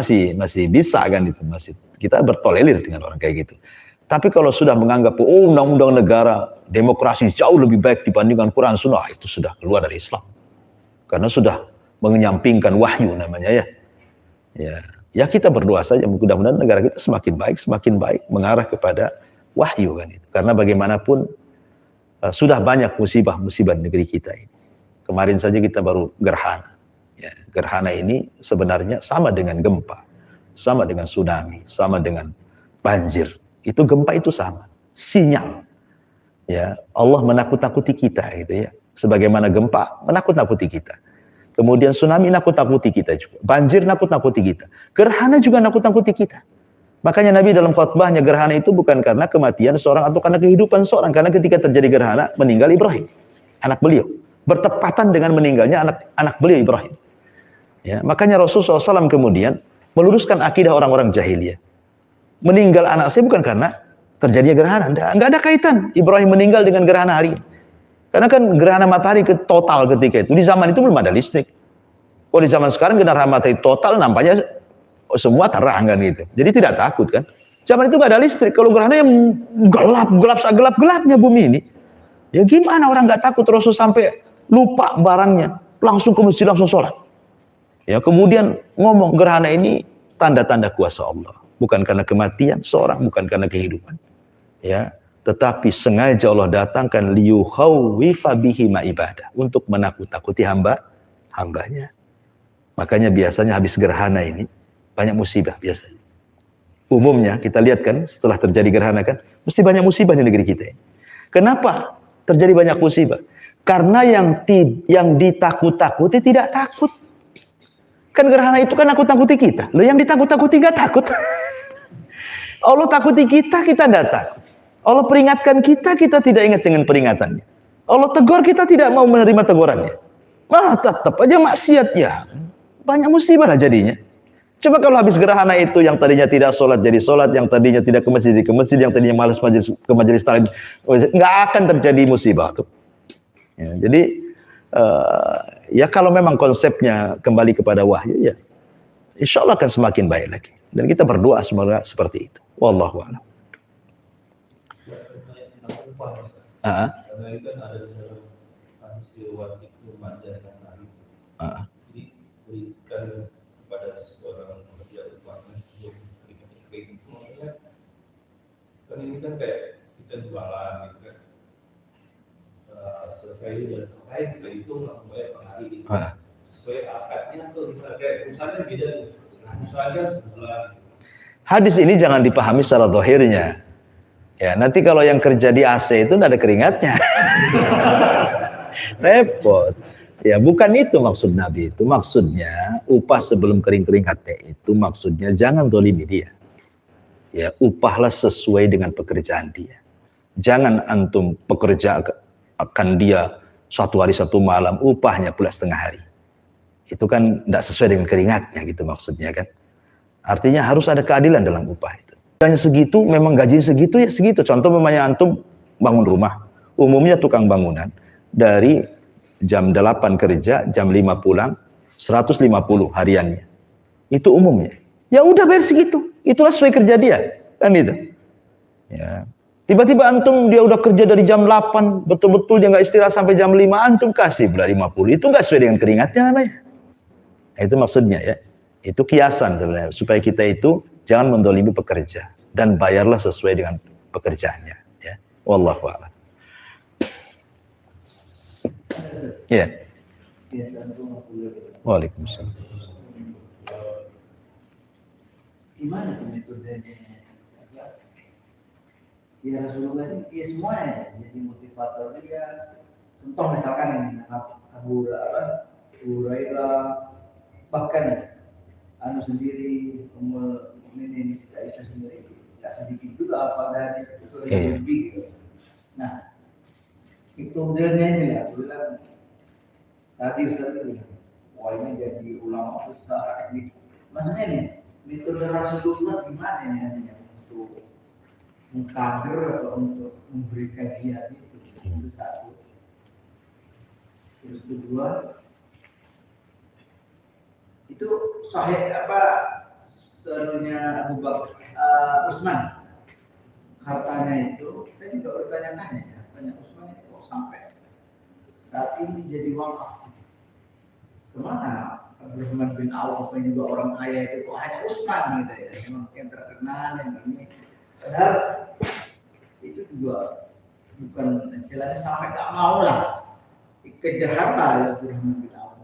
bisa kan itu, masih kita bertolerir dengan orang kayak gitu. Tapi kalau sudah menganggap undang-undang negara demokrasi jauh lebih baik dibandingkan Quran Sunnah, itu sudah keluar dari Islam. Karena sudah menyampingkan wahyu namanya ya. Ya kita berdoa saja mudah-mudahan negara kita semakin baik mengarah kepada wahyu kan itu. Karena bagaimanapun sudah banyak musibah-musibah negeri kita ini. Kemarin saja kita baru gerhana. Ya, gerhana ini sebenarnya sama dengan gempa, sama dengan tsunami, sama dengan banjir. Itu gempa itu sama, sinyal. Ya, Allah menakut-nakuti kita gitu ya. Sebagaimana gempa menakut-nakuti kita. Kemudian tsunami nakut-nakuti kita juga. Banjir nakut-nakuti kita. Gerhana juga nakut-nakuti kita. Makanya Nabi dalam khutbahnya, gerhana itu bukan karena kematian seorang atau karena kehidupan seorang. Karena ketika terjadi gerhana, meninggal Ibrahim, anak beliau. Bertepatan dengan meninggalnya anak beliau Ibrahim. Ya, makanya Rasulullah SAW kemudian meluruskan akidah orang-orang jahiliyah. Meninggal anak saya bukan karena terjadinya gerhana. Enggak ada kaitan Ibrahim meninggal dengan gerhana hari ini. Karena kan gerhana matahari total ketika itu. Di zaman itu belum ada listrik. Kalau di zaman sekarang gerhana matahari total nampaknya semua terang kan gitu. Jadi tidak takut kan. Zaman itu nggak ada listrik. Kalau gerhana yang gelap-gelapnya bumi ini. Ya gimana orang nggak takut? Rasul sampai lupa barangnya. Langsung ke masjid, langsung sholat. Ya kemudian ngomong gerhana ini tanda-tanda kuasa Allah. Bukan karena kematian seorang, bukan karena kehidupan. Ya. Tetapi sengaja Allah datangkan liyukhawwifa bihi ma ibadah, untuk menakut-takuti hambanya. Makanya biasanya habis gerhana ini banyak musibah biasanya. Umumnya kita lihat kan setelah terjadi gerhana kan mesti banyak musibah di negeri kita. Kenapa terjadi banyak musibah? Karena yang ditakut-takuti tidak takut. Kan gerhana itu kan nakut-takuti kita. Loh yang ditakut-takuti nggak takut. Allah takuti kita tidak takut. Allah peringatkan kita tidak ingat dengan peringatannya. Allah tegur kita tidak mau menerima tegurannya. Tetap aja maksiat ya. Banyak musibah lah jadinya. Coba kalau habis gerhana itu yang tadinya tidak sholat jadi sholat, yang tadinya tidak ke masjid jadi ke masjid, yang tadinya malas ke majelis taklim, nggak akan terjadi musibah tuh. Ya, jadi ya kalau memang konsepnya kembali kepada wahyu ya, insya Allah akan semakin baik lagi. Dan kita berdoa semoga seperti itu. Wallahu a'lam.
Karena itu kan ada silwati umat dan nasari. Jadi berikan kepada seorang pekerja umat yang berikan iklim. kan kayak kita jualan gitu kan. Selesai kita hitung langsung bayar per hari gitu. Sesuai akadnya tuh kayak usahanya beda tuh. Usaha aja bulan.
Hadis ini jangan dipahami secara zahirnya. Ya, nanti kalau yang kerja di AC itu nggak ada keringatnya. Repot. Ya, bukan itu maksud Nabi itu. Maksudnya upah sebelum keringatnya itu maksudnya jangan zalimi dia. Ya, upahlah sesuai dengan pekerjaan dia. Jangan antum pekerja akan dia 1 hari 1 malam, upahnya pula setengah hari. Itu kan tidak sesuai dengan keringatnya gitu maksudnya kan. Artinya harus ada keadilan dalam upah itu. Hanya segitu, memang gaji segitu ya segitu. Contoh memangnya antum bangun rumah, umumnya tukang bangunan dari jam 8 kerja, jam 5 pulang, 150 hariannya. Itu umumnya. Ya udah bayar segitu. Itulah sesuai kerja dia. Kan itu. Ya. Tiba-tiba antum dia udah kerja dari jam 8, betul-betul dia nggak istirahat sampai jam 5, antum kasih belah 50. Itu nggak sesuai dengan keringatnya namanya. Nah, itu maksudnya ya. Itu kiasan sebenarnya. Supaya kita itu jangan mendolimi pekerja. Dan bayarlah sesuai dengan pekerjaannya. Ya. Wallahu a'lam. Ya. Waalaikumsalam.
Gimana tuh metodenya? Ya Rasulullah ini ya semuanya jadi motivator dia. Contoh misalkan ini Abu Hurairah bahkan anu sendiri ini Aisyah sendiri tidak sedikit juga apa dari itu lebih gitu. Nah itu modelnya ini ya, bilang tadi Ustaz bilang, wah ini jadi ulama besar ini. Maksudnya nih, metode Rasulullah gimana nih untuk mengkader atau untuk memberi kajian itu satu. Terus kedua, itu sahih apa sebenarnya Abu Bakar Utsman hartanya itu saya juga bertanya-tanya ya, tanya Utsman itu kok sampai saat ini jadi wakaf kemana Abdurrahman bin Auf yang juga orang kaya itu kok hanya Utsman gitu ya, yang terkenal yang ini padahal itu juga bukan istilahnya sampai gak mau lah kejar harta Abdurrahman bin Auf.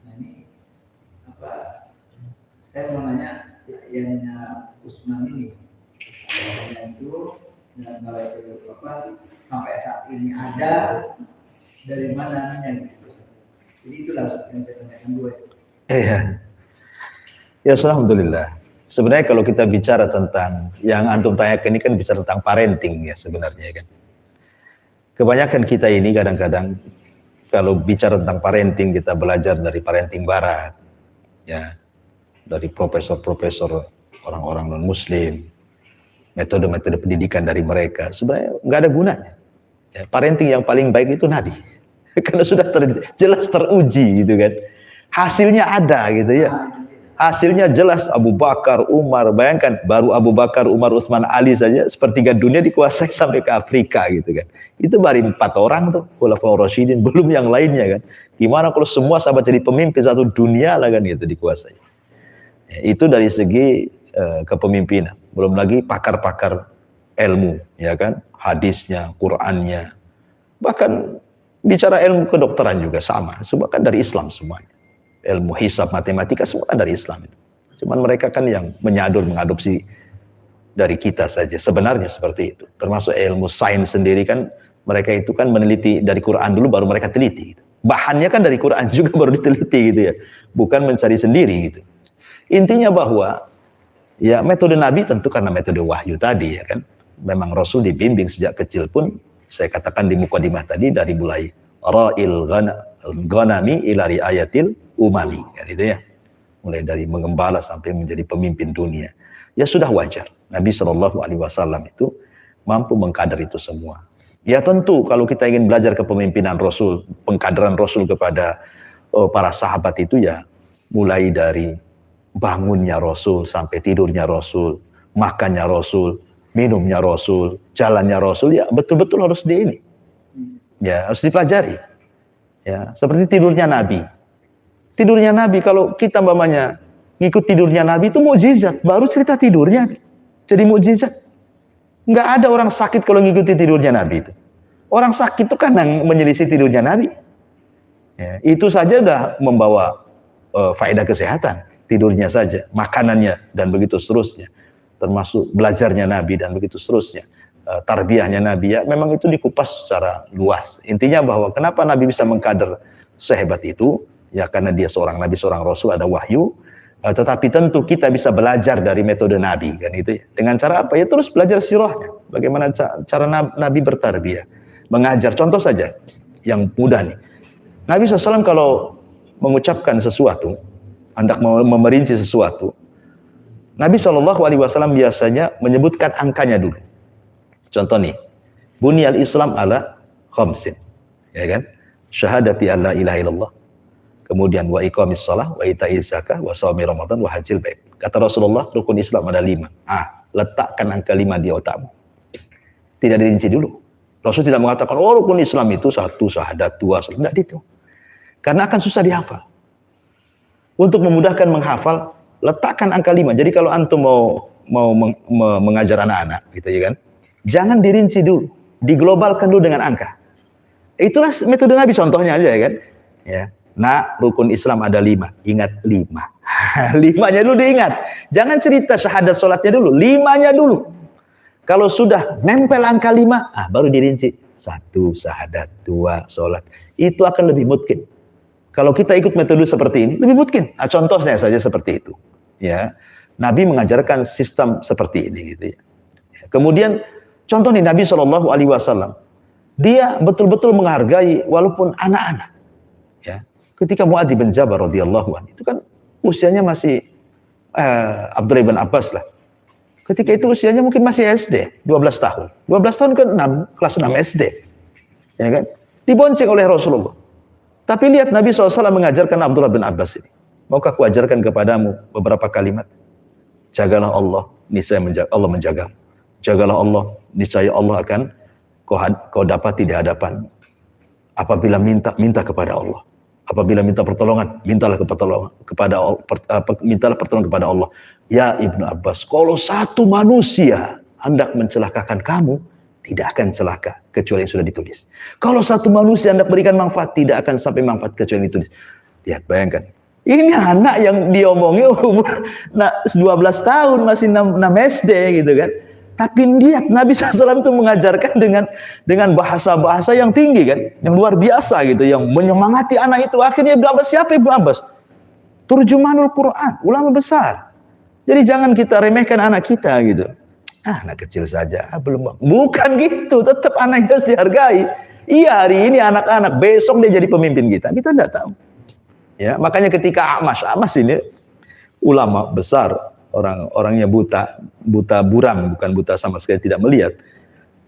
Nah ini apa saya mau nanya yang Utsman ini yang itu dan kalau itu apa sampai saat ini ada dari mana gitu. Jadi itulah yang saya tanyakan dua.
Iya. Ya alhamdulillah. Sebenarnya kalau kita bicara tentang yang antum tanyakan ini kan bicara tentang parenting ya sebenarnya kan. Kebanyakan kita ini kadang-kadang kalau bicara tentang parenting kita belajar dari parenting barat. Ya. Dari profesor-profesor orang-orang non-muslim, metode-metode pendidikan dari mereka, sebenarnya nggak ada gunanya. Ya, parenting yang paling baik itu Nabi, karena sudah jelas teruji gitu kan. Hasilnya ada gitu ya. Hasilnya jelas Abu Bakar, Umar, bayangkan baru Abu Bakar, Umar, Utsman, Ali saja sepertiga dunia dikuasai sampai ke Afrika gitu kan. Itu baru 4 orang tuh, Khulafaur Rasyidin, belum yang lainnya kan. Gimana kalau semua sahabat jadi pemimpin satu dunia lah kan gitu dikuasai. Ya, itu dari segi kepemimpinan, belum lagi pakar-pakar ilmu, ya kan, hadisnya, Qurannya, bahkan bicara ilmu kedokteran juga sama, semua kan dari Islam semuanya, ilmu hisab, matematika semua kan dari Islam itu. Cuman mereka kan yang mengadopsi dari kita saja, sebenarnya seperti itu. Termasuk ilmu sains sendiri kan, mereka itu kan meneliti dari Quran dulu baru mereka teliti. Gitu. Bahannya kan dari Quran juga baru diteliti gitu ya, bukan mencari sendiri gitu. Intinya bahwa ya metode Nabi tentu karena metode wahyu tadi ya kan. Memang Rasul dibimbing sejak kecil pun saya katakan di mukadimah tadi dari mulai ra'il ghanami ila riayatil umami kan itu ya. Mulai dari mengembala sampai menjadi pemimpin dunia. Ya sudah wajar. Nabi SAW itu mampu mengkader itu semua. Ya tentu kalau kita ingin belajar kepemimpinan Rasul, pengkaderan Rasul kepada para sahabat itu ya mulai dari bangunnya Rasul sampai tidurnya Rasul, makannya Rasul, minumnya Rasul, jalannya Rasul, ya betul-betul harus ini, ya harus dipelajari. Ya seperti tidurnya Nabi. Tidurnya Nabi kalau kita umpamanya ngikut tidurnya Nabi itu mukjizat, baru cerita tidurnya jadi mukjizat. Nggak ada orang sakit kalau ngikuti tidurnya Nabi itu. Orang sakit itu kan yang menyelisih tidurnya Nabi. Ya, itu saja udah membawa faedah kesehatan. Tidurnya saja, makanannya, dan begitu seterusnya. Termasuk belajarnya Nabi dan begitu seterusnya. Tarbiyahnya Nabi, ya memang itu dikupas secara luas. Intinya bahwa kenapa Nabi bisa mengkader sehebat itu, ya karena dia seorang Nabi, seorang Rasul, ada wahyu. Tetapi tentu kita bisa belajar dari metode Nabi, kan itu ya. Dengan cara apa? Ya terus belajar sirahnya. Bagaimana cara Nabi bertarbiyah, mengajar. Contoh saja yang mudah nih. Nabi SAW kalau mengucapkan sesuatu, hendak memerinci sesuatu, Nabi SAW biasanya menyebutkan angkanya dulu. Contoh nih, Bunyal Islam ala khamsin, ya kan? Syahadati alla ilaha illallah, kemudian wa iqamis shalah, wa ita'iz zakah, wa shaumi ramadan, wa hajjil bait. Kata Rasulullah, rukun Islam ada 5. Letakkan angka 5 di otakmu. Tidak dirinci dulu. Rasul tidak mengatakan, oh rukun Islam itu 1, syahadat, 2, tidak gitu. Karena akan susah dihafal. Untuk memudahkan menghafal, letakkan angka 5. Jadi kalau antum mau mengajar anak-anak, gitu ya kan, jangan dirinci dulu, diglobalkan dulu dengan angka. Itulah metode Nabi, contohnya aja ya kan. Ya. Nah, rukun Islam ada 5, ingat 5. 5-nya dulu diingat. Jangan cerita syahadat sholatnya dulu, 5-nya dulu. Kalau sudah nempel angka 5, baru dirinci. 1 syahadat, 2 sholat. Itu akan lebih mungkin. Kalau kita ikut metode seperti ini, lebih mungkin. Contohnya saja seperti itu. Ya, Nabi mengajarkan sistem seperti ini, gitu ya. Kemudian contoh nih Nabi SAW, dia betul-betul menghargai walaupun anak-anak. Ya, ketika Mu'adz bin Jabal radhiyallahu anhu itu kan usianya masih Abdullah bin Abbas lah. Ketika itu usianya mungkin masih SD, 12 tahun. 12 tahun ke 6, kelas 6 SD. Ya kan? Dibonceng oleh Rasulullah. Tapi lihat Nabi SAW mengajarkan Abdullah bin Abbas ini. Maukah aku ajarkan kepadamu beberapa kalimat? Jagalah Allah, niscaya Allah menjagamu. Jagalah Allah, niscaya Allah akan kau dapati di hadapanmu. Apabila minta kepada Allah. Apabila minta pertolongan, mintalah pertolongan kepada Allah. Ya Ibnu Abbas, kalau satu manusia hendak mencelakakan kamu, tidak akan celaka kecuali yang sudah ditulis. Kalau satu manusia hendak berikan manfaat, tidak akan sampai manfaat kecuali yang ditulis. Lihat, bayangkan. Ini anak yang diomongi umur 12 tahun, masih 6 SD gitu kan. Tapi lihat Nabi SAW itu mengajarkan dengan bahasa-bahasa yang tinggi kan, yang luar biasa gitu, yang menyemangati anak itu. Akhirnya Ibnu Abbas, siapa Ibnu Abbas? Turjumanul Quran, ulama besar. Jadi jangan kita remehkan anak kita gitu. Anak kecil saja, belum. Bukan gitu, tetap anak harus dihargai. Iya, hari ini anak-anak, besok dia jadi pemimpin kita. Kita tidak tahu. Ya, makanya ketika Amas ini ulama besar, orangnya buta buram, bukan buta sama sekali tidak melihat.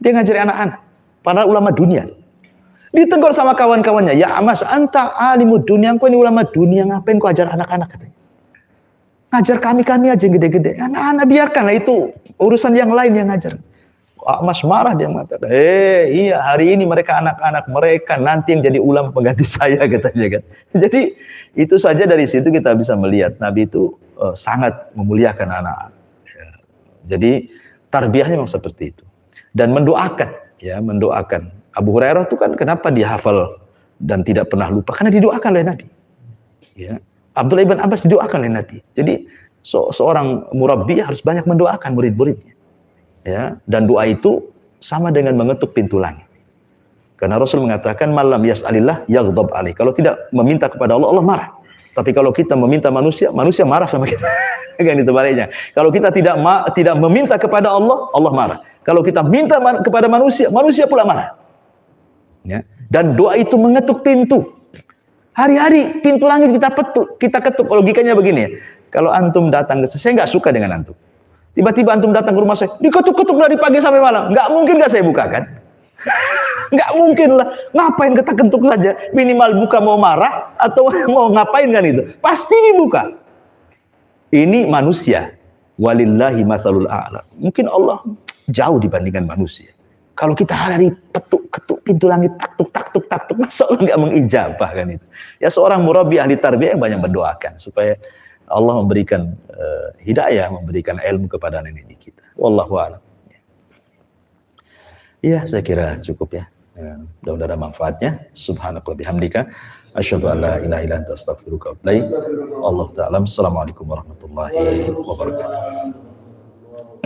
Dia ngajari anak-anak, padahal ulama dunia. Ditegur sama kawan-kawannya, ya Amas, anta alimud dunia, engkau ini ulama dunia, ngapain kau ajar anak-anak katanya? Ngajar kami aja gede-gede. Anak-anak biarkanlah itu urusan yang lain yang ngajar. Mas marah dia mengatakan, iya hari ini mereka anak-anak mereka nanti yang jadi ulama pengganti saya katanya kan. Jadi itu saja dari situ kita bisa melihat Nabi itu sangat memuliakan anak-anak. Ya. Jadi tarbiyahnya memang seperti itu. Dan mendoakan. Abu Hurairah itu kan kenapa dihafal dan tidak pernah lupa karena didoakan oleh Nabi. Ya. Abdullah bin Abbas didoakan oleh Nabi. Jadi seorang murabbi harus banyak mendoakan murid-muridnya. Ya, dan doa itu sama dengan mengetuk pintu langit. Karena Rasul mengatakan malam yas'alillah yaghdab alaih. Kalau tidak meminta kepada Allah, Allah marah. Tapi kalau kita meminta manusia, manusia marah sama kita. Kan itu baliknya. Kalau kita tidak meminta kepada Allah, Allah marah. Kalau kita minta kepada manusia, manusia pula marah. Ya. Dan doa itu mengetuk pintu. Hari-hari pintu langit kita ketuk. Logikanya begini ya. Kalau antum datang ke saya nggak suka dengan antum. Tiba-tiba antum datang ke rumah saya, diketuk-ketuk dari pagi sampai malam. Nggak mungkin nggak saya buka kan? Nggak mungkin lah. Ngapain kita ketuk saja? Minimal buka mau marah atau mau ngapain kan itu? Pasti dibuka. Ini manusia. Walillahi matsalul a'la. Mungkin Allah jauh dibandingkan manusia. Kalau kita hari ketuk pintu langit, taktuk, masa Allah nggak mengijabah kan itu? Ya seorang murabbi ahli tarbiyah yang banyak berdoakan supaya Allah memberikan hidayah, memberikan ilmu kepada anak-anak kita. Wallahu a'lam. Iya, saya kira cukup ya. Mudah-mudahan ada manfaatnya. Subhanakallah bihamdika asyhadu an la ilaha illa anta astaghfiruka wa atubu ilaik. Allah ta'ala. Assalamualaikum warahmatullahi wabarakatuh.